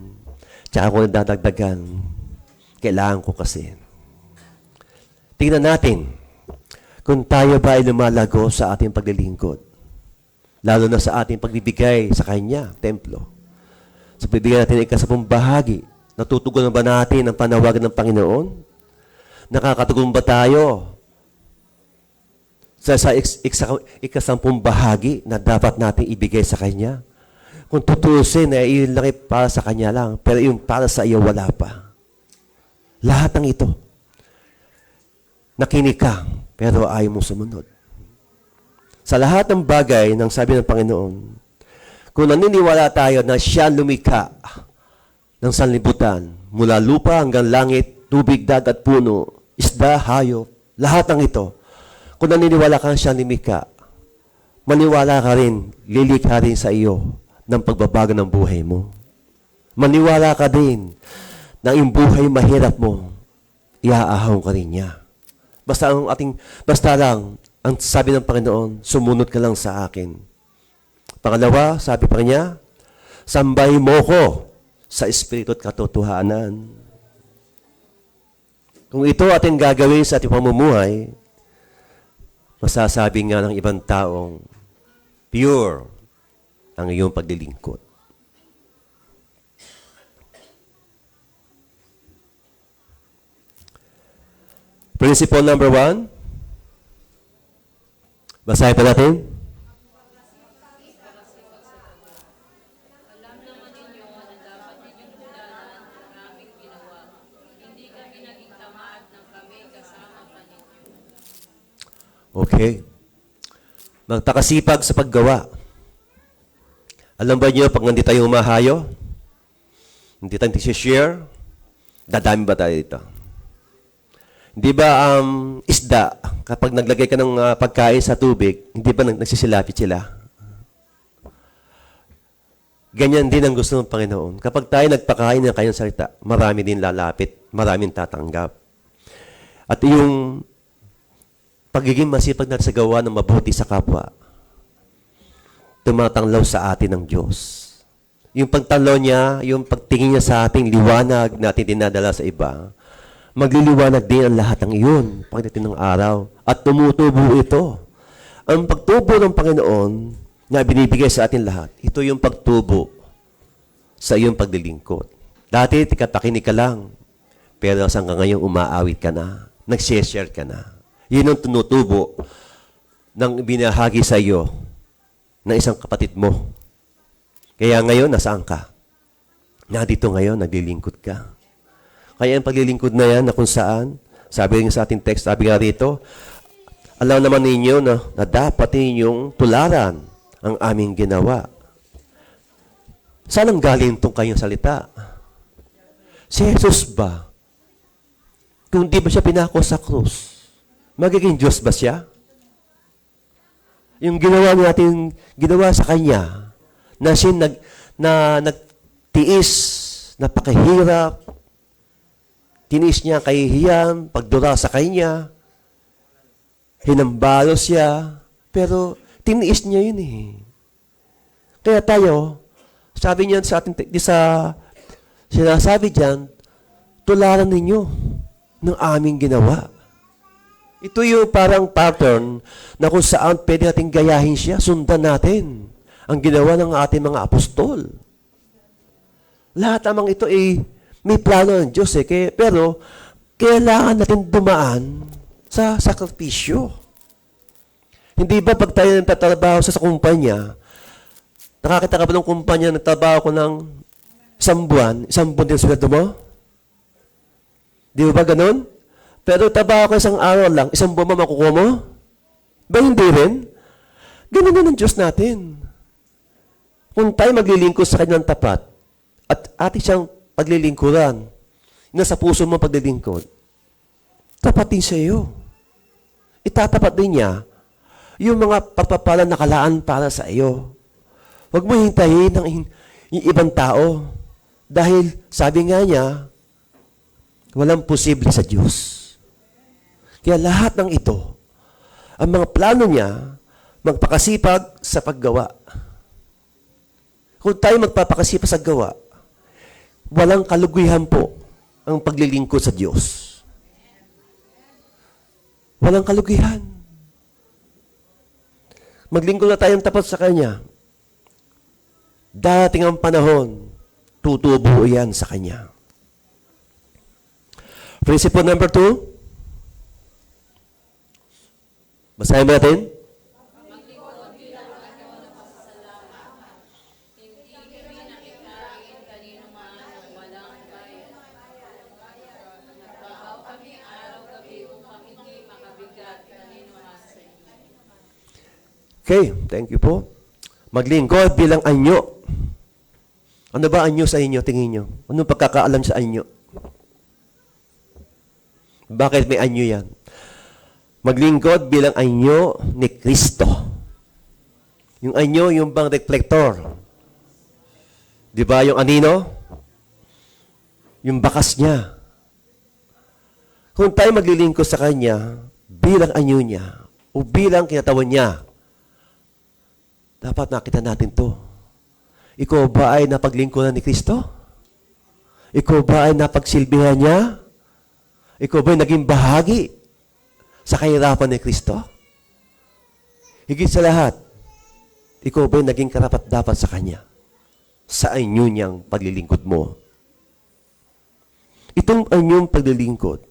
tsaka ko nadadagdagan, kailangan ko kasi. Tingnan natin kung tayo ba ay lumalago sa ating paglilingkod. Lalo na sa ating pagbibigay sa Kanya, templo. Sa pagbibigay natin ikasapong bahagi, natutugon ba natin ang panawagan ng Panginoon? Nakakatugon ba tayo sa ikasampung bahagi na dapat natin ibigay sa Kanya? Kung tutusin, yun lang para sa Kanya lang, pero yung para sa iyo, wala pa. Lahat ng ito, nakinig ka, pero ayaw mong sumunod. Sa lahat ng bagay, ng sabi ng Panginoon, kung naniniwala tayo na siya lumikha ng sanlibutan, mula lupa hanggang langit, tubig, dagat, puno, isda, hayop, lahat ng ito, kung naniniwala ka siya lumikha, maniwala ka rin, lilikha rin sa iyo ng pagbabago ng buhay mo. Maniwala ka din na yung buhay mahirap mo, iaahon ka rin niya. Basta lang, ang sabi ng Panginoon, sumunod ka lang sa akin. Pangalawa, sabi pa niya, sambay mo ko sa espiritu at katotohanan. Kung ito ating gagawin sa ating pamumuhay, masasabi nga ng ibang taong, pure ang iyong paglilingkod. Principle number 1. Basahin pa natin. Okay. Magtakasipag sa paggawa. Alam ba niyo, pag hindi tayo humahayo, hindi tayo share, dadami ba tayo dito? Hindi ba isda, kapag naglagay ka ng pagkain sa tubig, hindi ba nagsisilapit sila? Ganyan din ang gusto ng Panginoon. Kapag tayo nagpakain ng kanyang salita, marami din lalapit, maraming tatanggap. At yung pagiging masipag natin sa gawa ng mabuti sa kapwa, tumatanglaw sa atin ng Diyos. Yung pagtanglaw niya, yung pagtingin niya sa ating liwanag natin dinadala sa iba, magliliwanag din ang lahat ng iyon pagdating ng araw. At tumutubo ito. Ang pagtubo ng Panginoon na binibigay sa atin lahat, ito yung pagtubo sa iyong paglilingkod. Dati, tikapakinig ka lang. Pero hanggang ngayon, umaawit ka na. Nag-share ka na. Yun ang tumutubo ng binahagi sa iyo ng isang kapatid mo. Kaya ngayon, nasaan ka? Nandito ngayon, naglilingkod ka. Kaya ang paglilingkod na yan, na kung saan, sabi rin sa ating text, sabi nga rito, alam naman ninyo na dapat ninyong tularan ang aming ginawa. Saan ang galing itong kayong salita? Si Jesus ba? Kung di ba siya pinako sa krus, magiging Diyos ba siya? Yung ginawa natin, ginawa sa Kanya, na siya nagtiis, napakahirap, tinis niya kahihiyan, pagdura sa Kanya, hinambalo siya, pero tiniis niya yun eh. Kaya tayo, sabi niyan sa ating, sinasabi diyan, tularan ninyo ng aming ginawa. Ito yung parang pattern na kung saan pwede natin gayahin siya, sundan natin ang ginawa ng ating mga apostol. Lahat namang ito ay May plano ng Diyos eh. Pero, kailangan natin dumaan sa sakripisyo. Hindi ba pag tayo nagtatrabaho sa kumpanya, nakakita ka ba ng kumpanya na nagtrabaho ko ng isang buwan din sweldo mo? Di ba ganun? Pero trabaho ko isang araw lang, isang buwan mo makukuha mo? Ba hindi rin? Ganun din ang Diyos natin. Kung tayo maglilingkod sa kanyang tapat, at ating siyang paglilingkuran, nasa puso mo paglilingkod, tapat din sa iyo. Itatapat din niya yung mga pagpapala nakalaan para sa iyo. Huwag mo hintayin ng yung ibang tao. Dahil sabi nga niya, walang posible sa Diyos. Kaya lahat ng ito, ang mga plano niya, magpakasipag sa paggawa. Kung tayo magpapakasipag sa gawa, walang kaluguyan po ang paglilingkod sa Diyos. Walang kalugihan. Maglingkod na tayong tapat sa Kanya. Dating ang panahon, tutubo yan sa Kanya. Principle number 2. Basahin natin. Okay, thank you po. Maglingkod bilang anyo. Ano ba anyo sa inyo, tingin nyo? Anong pagkakaalam sa anyo? Bakit may anyo yan? Maglingkod bilang anyo ni Kristo. Yung anyo, yung bang reflector. Di ba yung anino? Yung bakas niya. Kung tayo maglilingkod sa Kanya, bilang anyo niya, o bilang kinatawan niya, dapat nakita natin to. Ikaw ba ay napaglingkuran ni Kristo? Ikaw ba ay napagsilbihan niya? Ikaw ba ay naging bahagi sa kahirapan ni Kristo? Higit sa lahat, ikaw ba ay naging karapat-dapat sa Kanya? Sa inyo niyang paglilingkod mo. Itong inyong paglilingkod,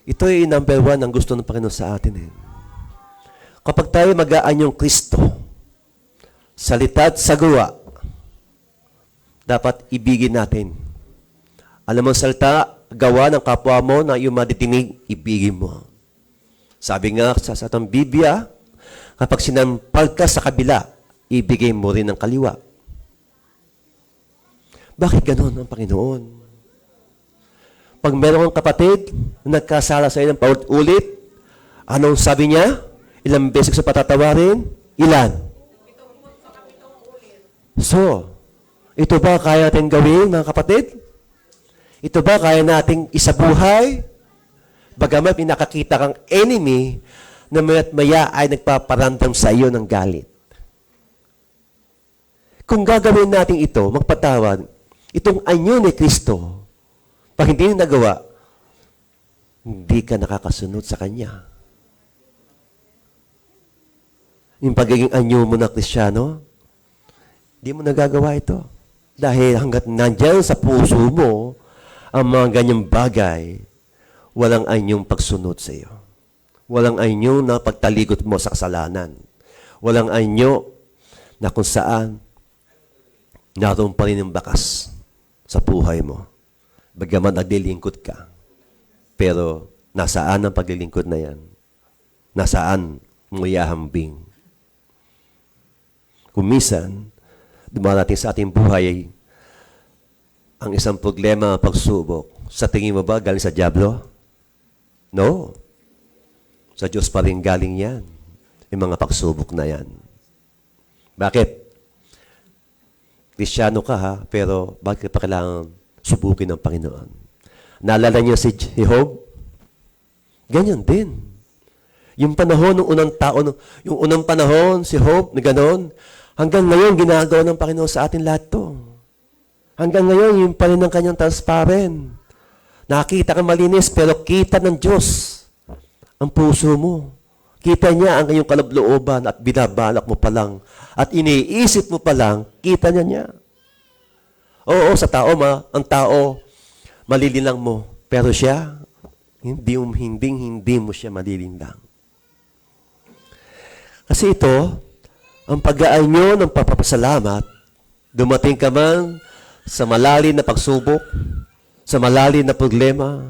ito ay number 1 ang gusto ng Panginoon sa atin eh. Kapag tayo mag-aanyong Kristo, salita at sa gawa, dapat ibigin natin. Alam mo salita, gawa ng kapwa mo na iyong madidinig, ibigin mo. Sabi nga sa atong Biblia, kapag sinampal ka sa kabila, ibigay mo rin ng kaliwa. Bakit ganon ang Panginoon? Pag meron kang kapatid na nagkasala sa iyo ng paulit-ulit, anong sabi niya? Ilang beses sa patatawarin? Ilan? So, ito ba kaya natin gawin, mga kapatid? Ito ba kaya nating isabuhay? Bagamat may nakakita kang enemy na maya't maya ay nagpaparandam sa iyo ng galit. Kung gagawin natin ito, magpatawad, itong anyo ni Kristo, pag hindi nagawa, hindi ka nakakasunod sa Kanya. Yung pagiging anyo mo na Kristiyano, hindi mo nagagawa ito. Dahil hanggat nandyan sa puso mo, ang mga ganyang bagay, walang anyong pagsunod sa iyo. Walang anyo na pagtaligot mo sa kasalanan. Walang anyo na kung saan naroon pa rin ang bakas sa buhay mo. Bagaman naglilingkod ka. Pero nasaan ang paglilingkod na yan? Nasaan mo ihahambing? Kung minsan, dumarating sa ating buhay ang isang problema, pagsubok. Sa tingin mo ba galing sa dyablo? No. Sa Diyos pa rin galing yan. Yung mga pagsubok na yan. Bakit? Kristyano ka ha, pero bakit pa kailangan subukin ng Panginoon? Naalala niyo si Job? Ganyan din. Yung panahon ng unang tao, yung unang panahon, si Job, na gano'n, hanggang ngayon, ginagawa ng Panginoon sa atin lahat to. Hanggang ngayon, yung pa rin ng kanyang transparent. Nakita ka malinis, pero kita ng Diyos ang puso mo. Kita niya ang iyong kalablooban at binabalak mo pa lang. At iniisip mo pa lang, kita niya. Oo, sa tao, ang tao, malilinlang mo. Pero siya, hindi mo siya malilinlang. Kasi ito, ang pag-aanyo ng papapasalamat, dumating ka man sa malalim na pagsubok, sa malalim na problema,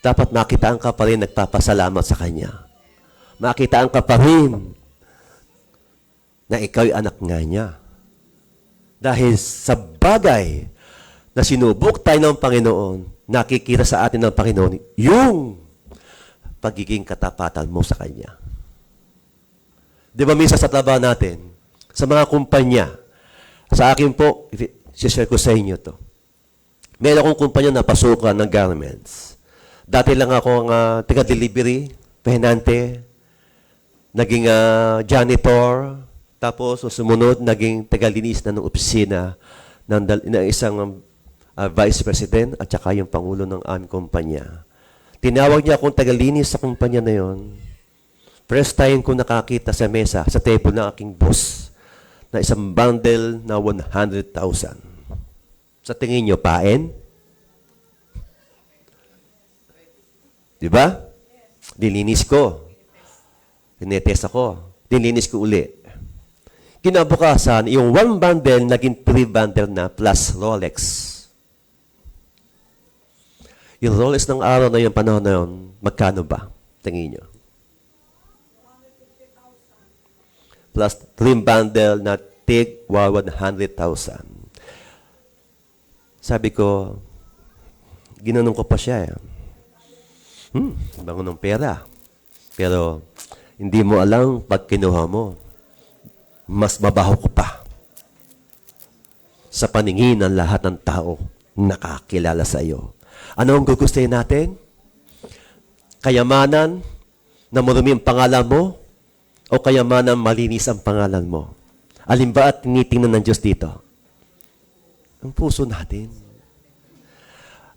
dapat makitaan ka pa rin nagpapasalamat sa Kanya. Makitaan ka pa rin na ikaw'y anak nga niya. Dahil sa bagay na sinubok tayo ng Panginoon, nakikita sa atin ng Panginoon yung pagiging katapatan mo sa Kanya. Di ba minsan sa trabaho natin, sa mga kumpanya, sa akin po, share ko sa inyo to. Meron akong kumpanya na pasukan ng garments. Dati lang ako ang taga-delivery, pahinante, naging janitor, tapos sumunod, naging tagalinis na ng opisina ng isang vice president at saka yung pangulo ng aming kumpanya. Tinawag niya akong tagalinis sa kumpanya na yon. First time ko nakakita sa mesa, sa table ng aking boss, na isang bundle na 100,000. Sa tingin niyo, paen? Di ba? Dilinis ko. Tinetest ako. Dilinis ko uli. Kinabukasan, yung 1 bundle, naging 3 bundle na plus Rolex. Yung Rolex ng araw na yung panahon na yun, magkano ba? Tingin niyo. Plus 3 bundle na tig 100,000. Sabi ko, ginanong ko pa siya. Bango ng pera. Pero, hindi mo alam pag kinuha mo, mas mabaho ko pa sa paningin ng lahat ng tao nakakilala sa iyo. Ano ang gugustuhin natin? Kayamanan na marumi ang pangalan mo o kayamanan malinis ang pangalan mo? Alin ba at tinitingnan ng Diyos dito? Ang puso natin.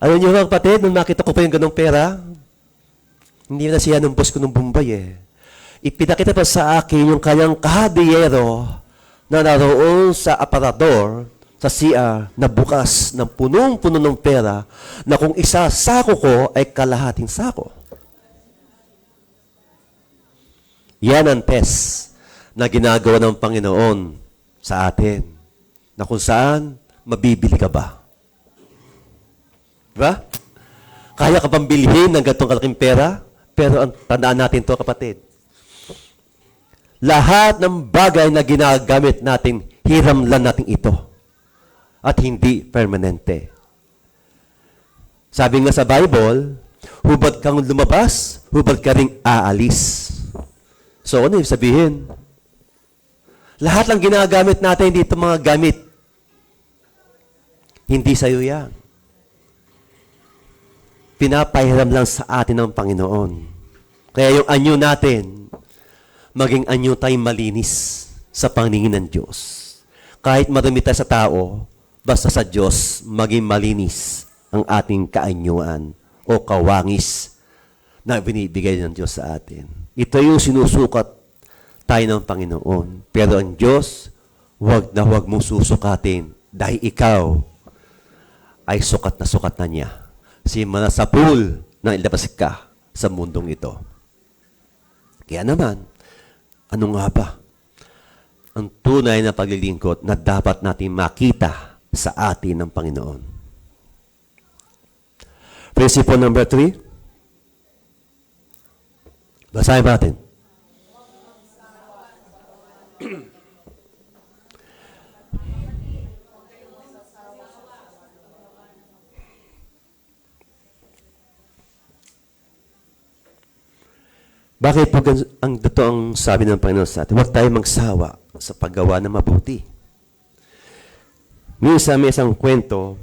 Alam niyo mga kapatid, nung nakita ko pa yung ganong pera, hindi na siya ng boss ko ng Bombay Ipinakita pa sa akin yung kanyang kahadiyero na naroon sa aparador, sa CR, na bukas ng punong-puno ng pera na kung isa sako ko ay kalahating sako. Yan ang test na ginagawa ng Panginoon sa atin. Na kung saan, mabibili ka ba? Diba? Kaya ka bang bilhin ng ganitong kalaking pera? Pero ang tandaan natin to kapatid. Lahat ng bagay na ginagamit natin, hiram lang natin ito. At hindi permanente. Sabi nga sa Bible, hubad kang lumabas, hubad ka ring aalis. So ano yung sabihin? Lahat ng ginagamit natin dito mga gamit, hindi sa'yo yan. Pinapahiram lang sa atin ng Panginoon. Kaya yung anyo natin, maging anyo tayong malinis sa paningin ng Diyos. Kahit marami tayo sa tao, basta sa Diyos, maging malinis ang ating kaanyuan o kawangis na binibigay ng Diyos sa atin. Ito yung sinusukat tayo ng Panginoon. Pero ang Diyos, huwag mong susukatin dahil ikaw ay sukat na niya. Kasi manasapul na ilabas ka sa mundong ito. Kaya naman, ano nga ba ang tunay na paglilingkod na dapat natin makita sa atin ng Panginoon? Principle number 3. Basahin natin. Bakit po ang totoong sabi ng Panginoon sa atin? Huwag tayo magsawa sa paggawa ng mabuti. Minsan may isang kwento,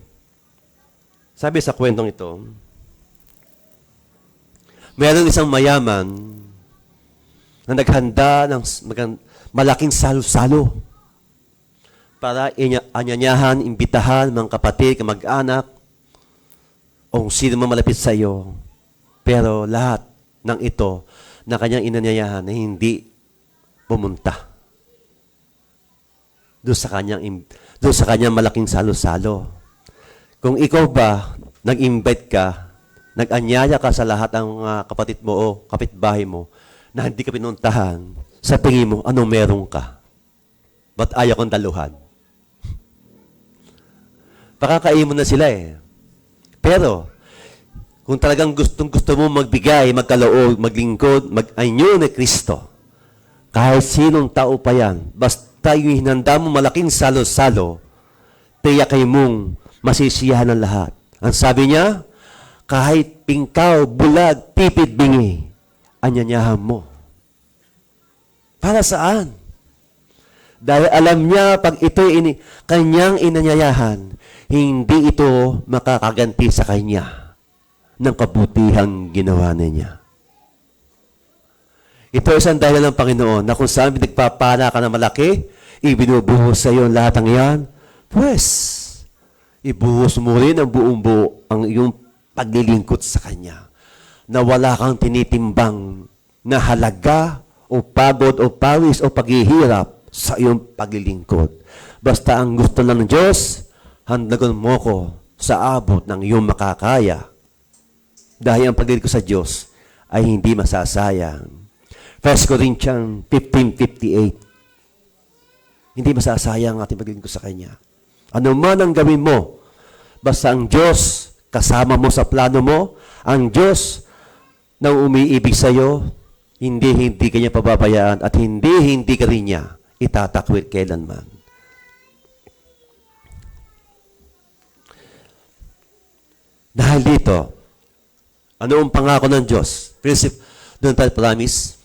sabi sa kwentong ito, mayroon isang mayaman na naghanda ng malaking salo-salo para anyanyahan, imbitahan mga kapatid, kamag-anak, o sino man malapit sa iyo. Pero lahat ng ito na kanyang inanyayahan na hindi pumunta doon sa kanyang malaking salo-salo. Kung ikaw ba, nag-invite ka, nag-anyaya ka sa lahat ng mga kapatid mo o kapitbahay mo na hindi ka pinuntahan, sa tingin mo, ano meron ka? Ba't ayaw kong daluhan? Pakakain mo na sila eh. Pero, kung talagang gusto mo magbigay, magkaloob, maglingkod, mag-anyo ni Kristo, kahit sinong tao pa yan, basta yung hinanda mo malaking salo-salo, tiyakay mong masisiyahan ng lahat. Ang sabi niya, kahit pingkaw, bulag, tipid, bingi, anyanyahan mo. Para saan? Dahil alam niya, pag ito'y kanyang inanyayahan, hindi ito makakaganti sa kanya ng kabutihang ginawa niya. Ito isang dahilan ng Panginoon na kung saan nagpapala ka na malaki, ibinubuhos sa iyo ang lahat ng iyan, pues, ibuhos mo rin ang buong buo ang iyong paglilingkod sa Kanya na wala kang tinitimbang na halaga o pagod o pawis o paghihirap sa iyong paglilingkod. Basta ang gusto lang ng Diyos, handagan mo ko sa abot ng iyong makakaya. Dahil ang paglilingkod sa Diyos ay hindi masasayang. 1 Corinthians 15:58. Hindi masasayang ang ating paglilingkod sa Kanya. Ano man ang gawin mo, basta ang Diyos kasama mo sa plano mo, ang Diyos na umiibig sa iyo, hindi kanya pababayaan at hindi ka rin niya itatakwil kailanman. Dahil dito, ano ang pangako ng Diyos? Doon tayo promise.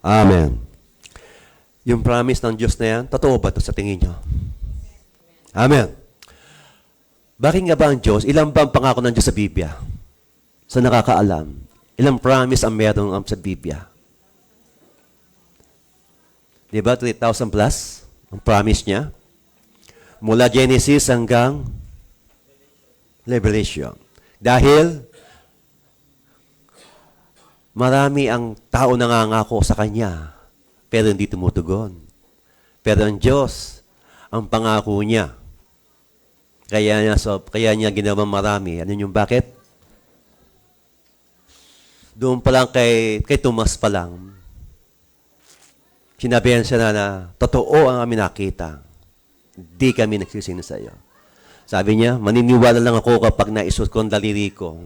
Amen. Yung promise ng Diyos na yan, totoo ba ito sa tingin nyo? Amen. Bakit nga ba ang Diyos? Ilan ba ang pangako ng Diyos sa Biblia? Sa nakakaalam. Ilang promise ang meron sa Biblia? Diba? 3,000 plus ang promise niya. Mula Genesis hanggang Revelation. Dahil marami ang tao nangangako sa Kanya, pero hindi tumutugon. Pero ang Diyos, ang pangako niya, kaya niya ginawang marami. Ano yung bakit? Doon pa lang kay Tomas pa lang, sinabihan siya na totoo ang aming nakita. Di kami nagsisino sa iyo. Sabi niya, maniniwala lang ako kapag naisot ko ang daliri ko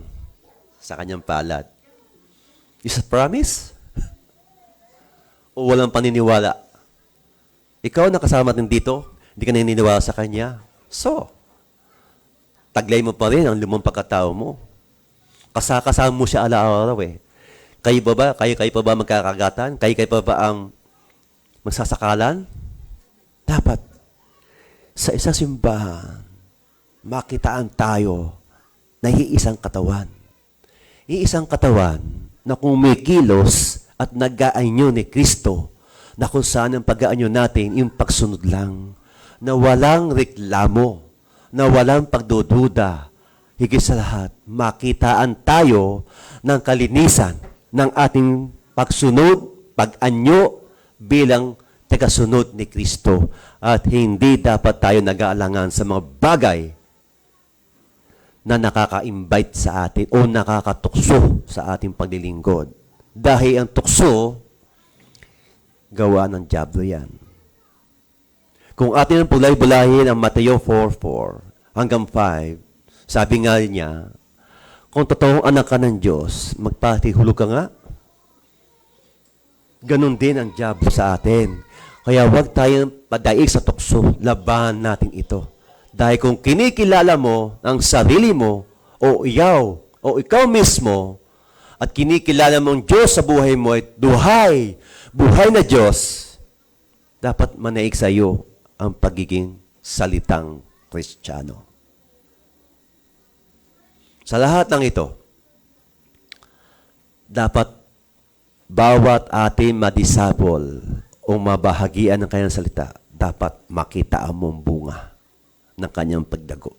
sa kanyang palad. Is it promise? O walang paniniwala? Ikaw nakasama din dito, hindi ka naniniwala sa Kanya. So, taglay mo pa rin ang lumang pagkatao mo. Kasama mo siya ala-araw eh. Kayo pa ba magkakagatan? Kayo pa ba ang magsasakalan? Dapat, sa isang simbahan, makitaan tayo na iisang katawan. Iisang katawan na kumikilos at nag-aanyo ni Kristo na kung saan ang pag-aanyo natin, yung pagsunod lang, na walang reklamo, na walang pagdududa, higit sa lahat, makitaan tayo ng kalinisan ng ating pagsunod, pag-anyo bilang tagasunod ni Kristo. At hindi dapat tayo nag-aalangan sa mga bagay na nakaka-invite sa atin o nakakatukso sa ating paglilingkod. Dahil ang tukso, gawa ng diablo yan. Kung atin ang bulay-bulahin ang Mateo 4:4 hanggang 5, sabi nga niya, kung totoong anak ka ng Diyos, magpatihulog ka nga. Ganon din ang diablo sa atin. Kaya huwag tayong padaig sa tukso, labanan natin ito. Dahil kung kinikilala mo ang sarili mo, o ikaw mismo, at kinikilala mo ang Diyos sa buhay mo, at buhay na Diyos, dapat manaig sa iyo ang pagiging salitang Kristiyano. Sa lahat ng ito, dapat bawat ating madisable o mabahagian ng kanyang salita, dapat makita mong bunga ng kanyang pagdago.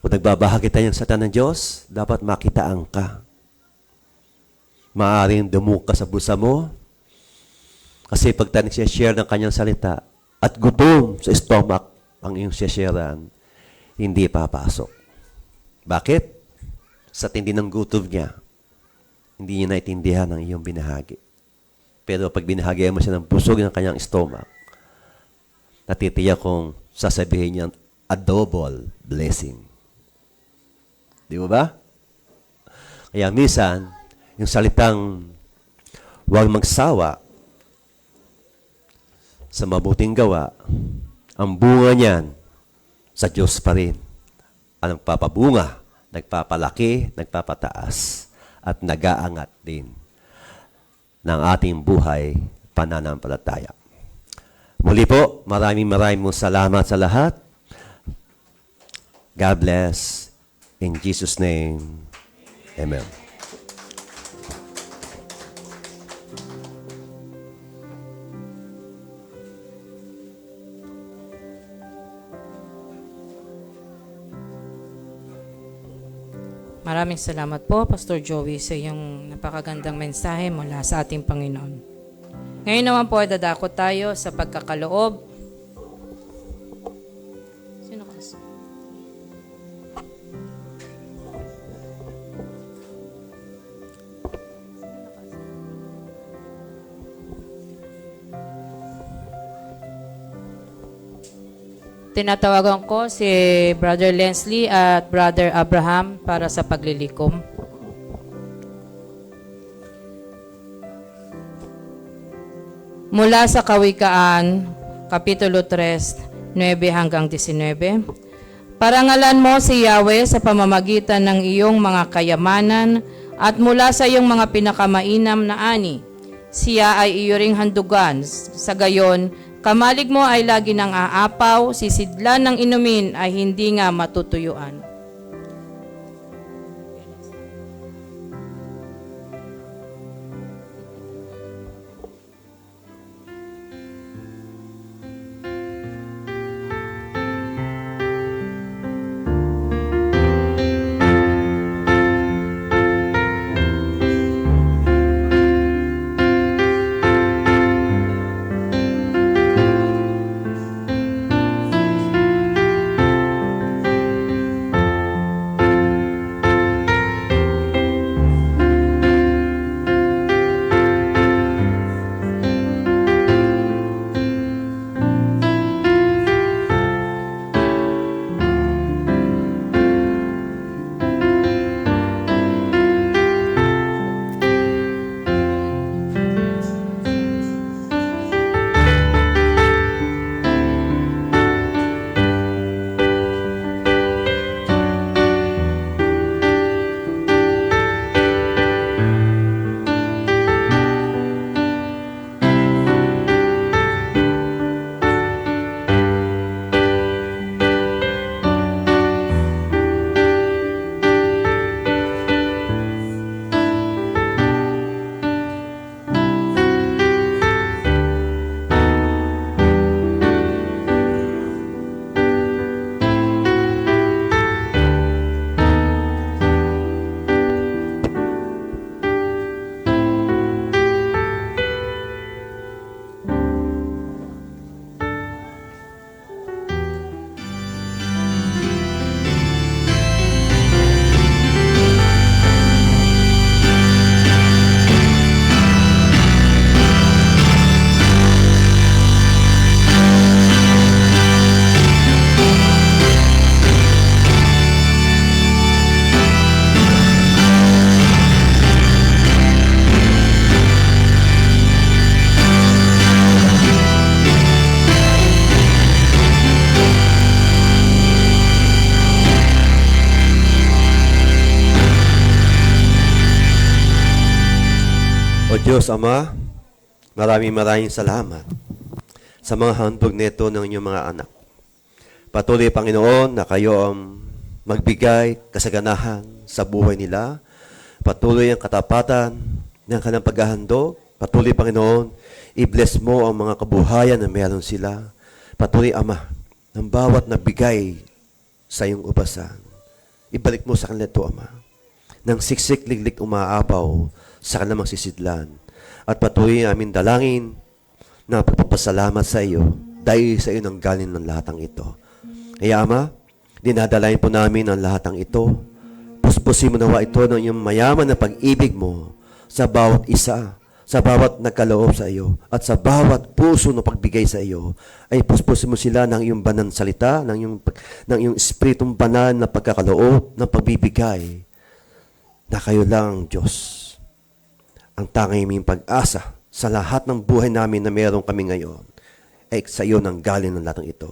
Kung nagbabahagi tayo ng salita ng Diyos, dapat makitaan ka. Maaaring dumuka sa bulsa mo, kasi pag tayo nagsishare ng kanyang salita at gutom sa stomach ang iyong sisharean, hindi papasok. Bakit? Sa tindi ng gutom niya, hindi niya naintindihan ang iyong binahagi. Pero pag binahagi mo siya ng busog ng kanyang stomach, natitiyak kong sasabihin niya a double blessing. Di ba? Kaya minsan, yung salitang huwag magsawa sa mabuting gawa, ang bunga niyan sa Diyos pa rin. Ang nagpapabunga, nagpapalaki, nagpapataas, at nag-aangat din ng ating buhay pananampalataya. Muli po, maraming salamat sa lahat. God bless. In Jesus' name, Amen. Maraming salamat po, Pastor Joey, sa iyong napakagandang mensahe mula sa ating Panginoon. Ngayon naman po, dadako tayo sa pagkakaloob. Sino ka? Tinatawagan ko si Brother Leslie at Brother Abraham para sa paglilikom. Mula sa Kawikaan, Kapitulo 3, 9 hanggang 19. Parangalan mo si Yahweh sa pamamagitan ng iyong mga kayamanan at mula sa iyong mga pinakamainam na ani. Siya ay iyo ring handugan. Sa gayon, kamalig mo ay lagi nang aapaw, sisidlan ng inumin ay hindi nga matutuyuan. O Diyos Ama, maraming salamat sa mga handog nito ng inyong mga anak. Patuloy, Panginoon, na kayo ang magbigay kasaganahan sa buhay nila. Patuloy ang katapatan ng kanilang paghahandog. Patuloy, Panginoon, i-bless mo ang mga kabuhayan na meron sila. Patuloy, Ama, ng bawat nabigay sa iyong ubasan. Ibalik mo sa kanila ito, Ama. Nang siksik liglig umaapaw sa kanilang magsisidlan. At patuloy amin dalangin na pagpapasalamat sa iyo dahil sa iyo nang galing ng lahat ng ito. Kaya, Ama, dinadalain po namin ang lahat ng ito. Puspusin mo nawa ito ng iyong mayaman na pag-ibig mo sa bawat isa, sa bawat nagkaloob sa iyo, at sa bawat puso na pagbigay sa iyo, ay puspusin mo sila ng iyong banal salita, ng iyong espiritong banal na pagkakaloob, ng pagbibigay, na kayo lang, Diyos, ang tanging pag-asa sa lahat ng buhay namin na meron kami ngayon, ay sa iyo nang galing ng lahat ng ito.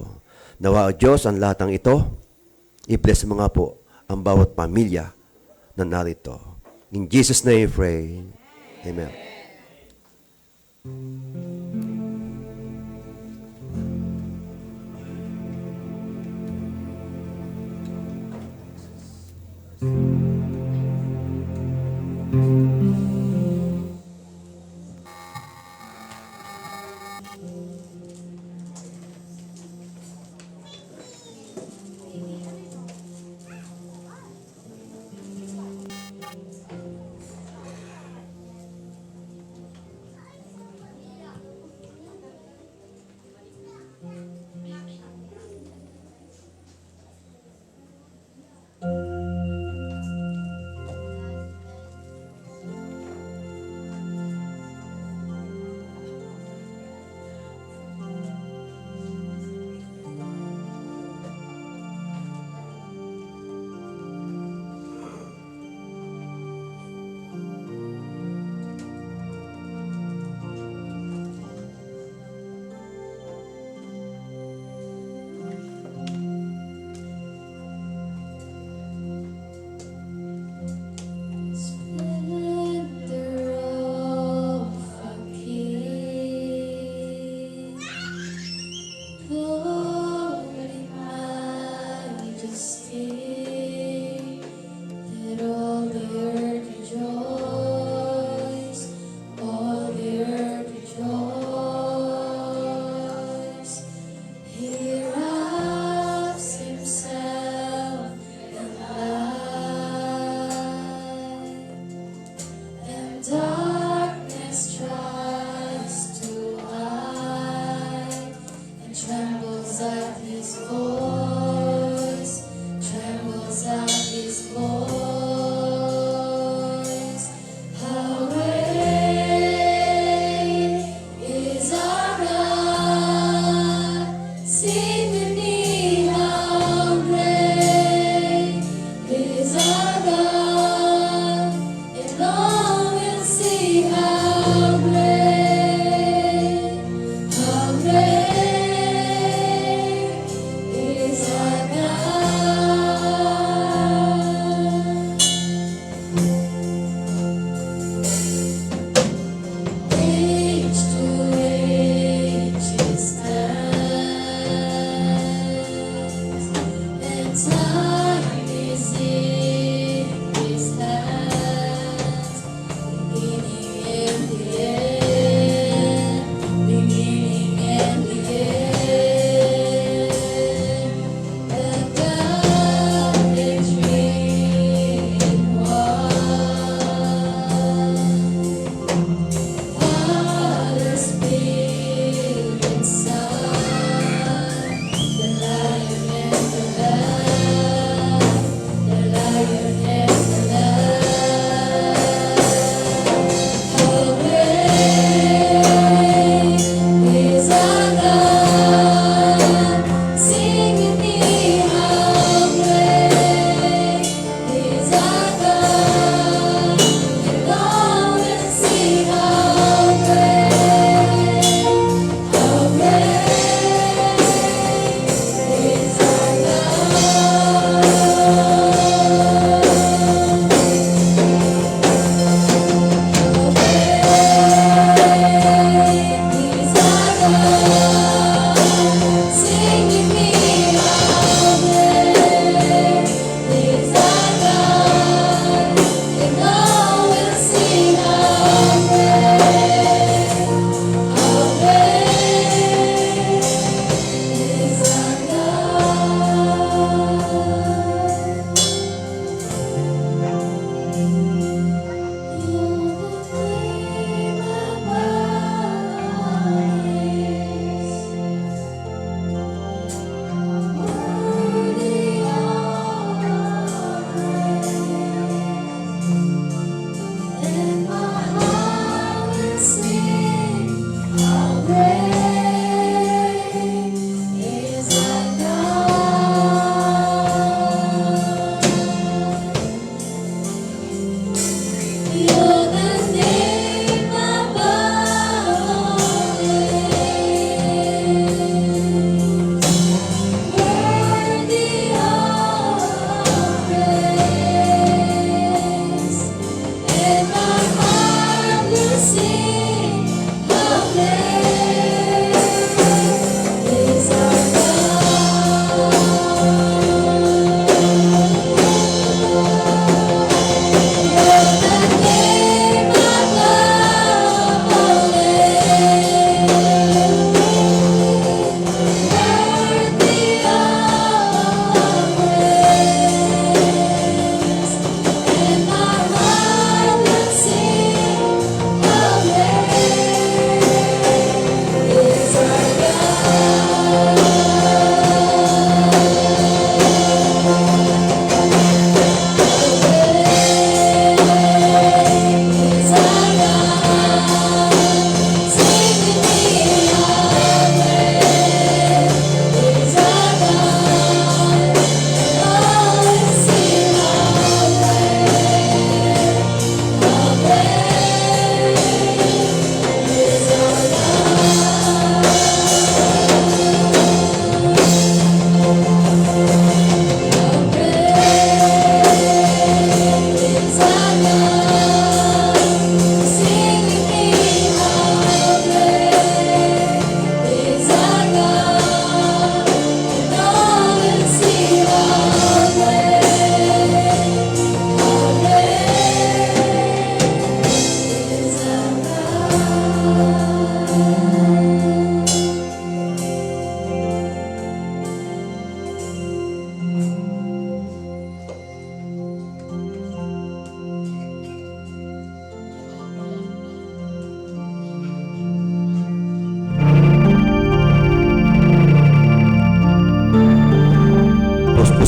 Nawa, O Diyos, ang lahat ng ito, i-bless mo nga po ang bawat pamilya na narito. In Jesus' name we pray. Amen.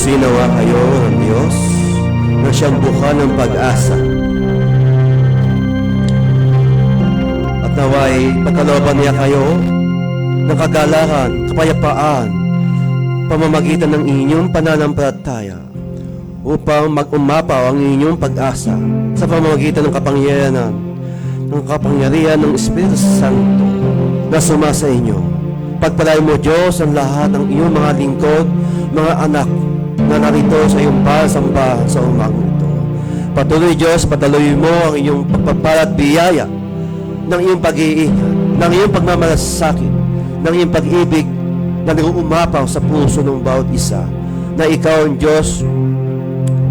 Puspusin nawa kayo ng Diyos na siyang buka ng pag-asa. At naway pagkalooban niya kayo ng kagalakan, kapayapaan, pamamagitan ng inyong pananampalataya upang mag-umapaw ang inyong pag-asa sa pamamagitan ng kapangyarihan ng Espiritu Santo na sumasa inyo. Pagpalain mo, Diyos, ang lahat ng iyong mga lingkod, mga anak na narito sa iyong pasambahan sa umagang ito. Patuloy, Diyos, patuloy mo ang iyong pagpapalat biyaya ng iyong pag-iingat, ng iyong pagmamalasakit, ng iyong pag-ibig na nag-uumapaw sa puso ng bawat isa, na ikaw ang Diyos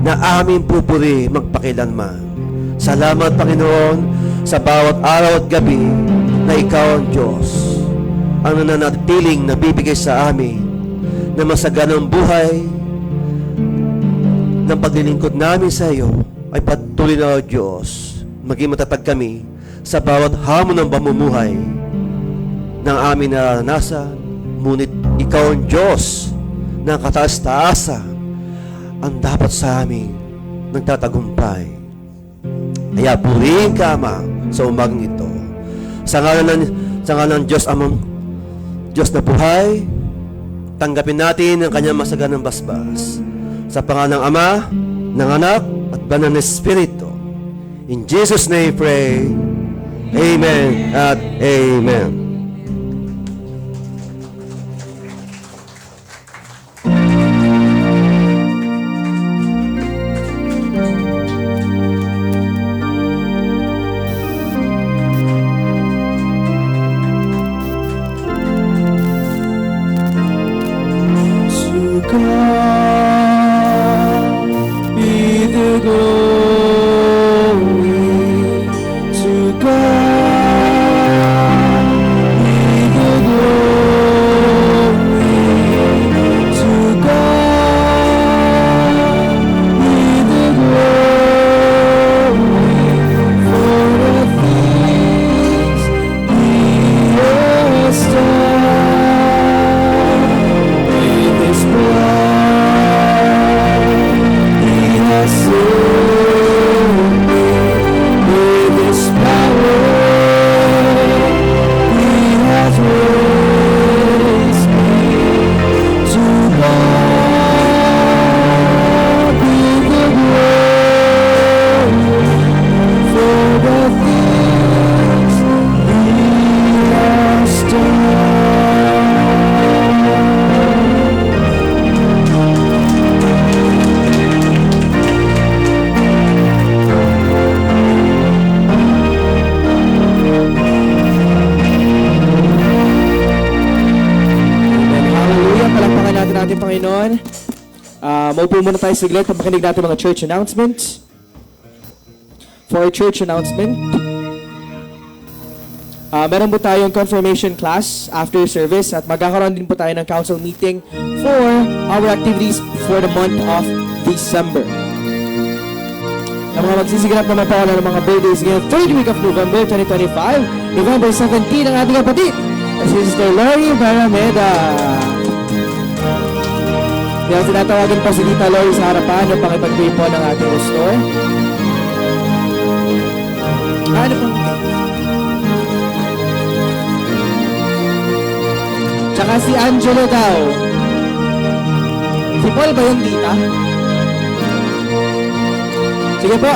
na aming pupuri magpakilanman. Salamat, Panginoon, sa bawat araw at gabi na ikaw ang Diyos ang nananatiling nabibigay sa amin na masaganang buhay ng paglilingkod namin sa iyo ay patuloy na, Diyos, maging matatag kami sa bawat hamon ng pamumuhay ng aming naranasan. Ngunit ikaw ang Diyos na kataas-taasa ang dapat sa amin nagtatagumpay. Kaya purihin ka, Ama, sa umagang ito. Sa ngalan ng Diyos Amang, Diyos na buhay, tanggapin natin ang kanyang masaganang basbas. Sa pangalan ng Ama, ng Anak, at Banal na Espiritu. In Jesus' name pray. Amen at Amen. Panginoon. Maupo muna tayo saglit at makinig natin mga church announcements. For our church announcement, meron po tayong confirmation class after service at magkakaroon din po tayo ng council meeting for our activities for the month of December. Ang mga magsisiganap naman po ng mga birthdays ngayon, third week of November 2025, November 17, ang ating kapatid, Sister Lori Barameda. Kaya tinatawagan pa si Tita Lori sa harapan ng pakipag-pray po ng ating pastor. Ano po? Tsaka si Angelo daw. Si Paul ba yung tita? Sige po.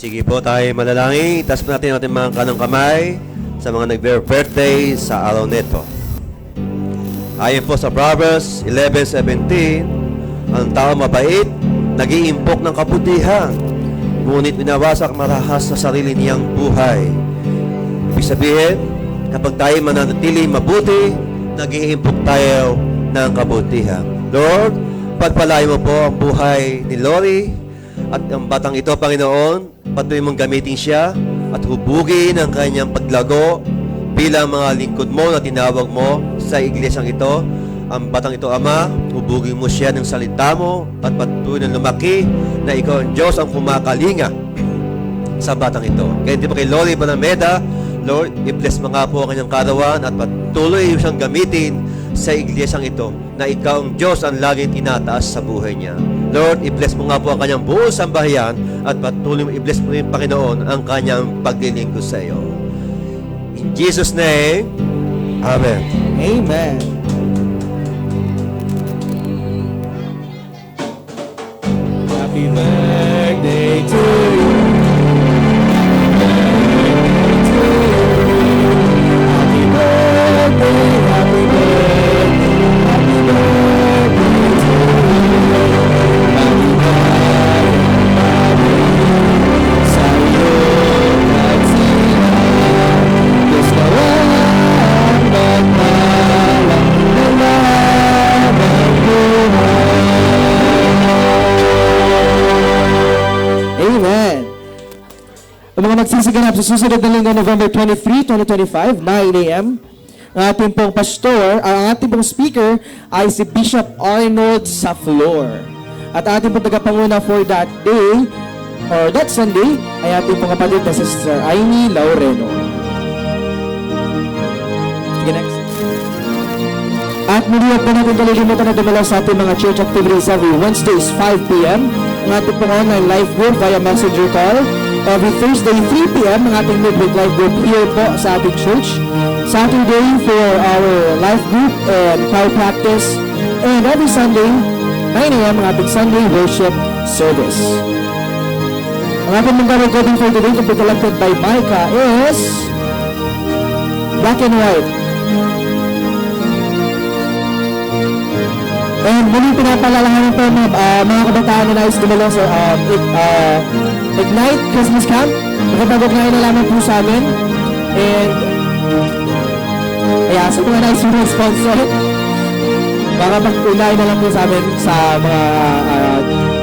Sige po, tayo manalangin. Itaas po natin ang ating mga kanang kamay sa mga nag-birthday sa araw nito. Ayon po sa Proverbs 11:17, ang tao mabait, nag-iimpok ng kabutihan, ngunit binawasak marahas sa sarili niyang buhay. Ibig sabihin, kapag tayo mananatili mabuti, nag-iimpok tayo ng kabutihan. Lord, pagpalain mo po ang buhay ni Lori at ang batang ito, Panginoon. Patuloy mong gamitin siya at hubugin ang kanyang paglago bilang mga lingkod mo na tinawag mo sa iglesyang ito. Ang batang ito, Ama, hubugin mo siya ng salita mo at patuloy na lumaki na ikaw ang Diyos ang kumakalinga sa batang ito. Kaya hindi pa kay Lori Banameda, Lord, i-bless mo nga po ang kanyang karawan at patuloy siyang gamitin sa iglesyang ito na ikaw ang Diyos ang laging tinataas sa buhay niya. Lord, i-bless mo nga po ang kanyang buong sambahayan at patuloy mo i-bless mo rin, Panginoon, ang kanyang paglilingkod sa iyo. In Jesus' name, Amen. Amen. Happy birthday to you. Happy birthday, happy birthday, happy birthday to you. Happy birthday, sa iyong kasiyahan. Gusto ang magmalang ng lahat ng buhay. Amen. Ang mga magsisiganap sa susunod na linggo, November 23, 2025, 9 a.m. Ang ating pong pastor, ang ating pong speaker ay si Bishop Arnold Saflor. At ang ating pong tagapanguna for that day, or that Sunday, ay ating pong kapatid na Sister Aimee Laureno. Sige, next. At muli at po natin kalilimutan na dumalaw sa ating mga church activities every Wednesdays 5 p.m. Ang ating pong online live group via messenger call. Every Thursday 3 p.m. ang ating midweek live group here po sa ating church. Saturday for our live group and choir practice. And every Sunday, 9 a.m. ang ating Sunday worship service. Ang ating mga recording for today to be collected by Micah is Black and White. And muli pinapalalahanan po mga kabataan na nais dumalo sa Ignite Christmas Camp. Makipag-ugnayan na lamang po sa amin. And sa mga nais yung sponsor, baka mag-unayan na lang po sa amin sa mga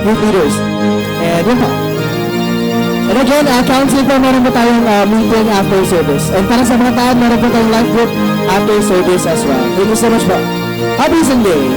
group leaders. And yun po. And again, counseling po, meron po tayong meeting after service. And para sa mga tao, meron po tayong live group after service as well. Thank you so much po. Happy Sunday!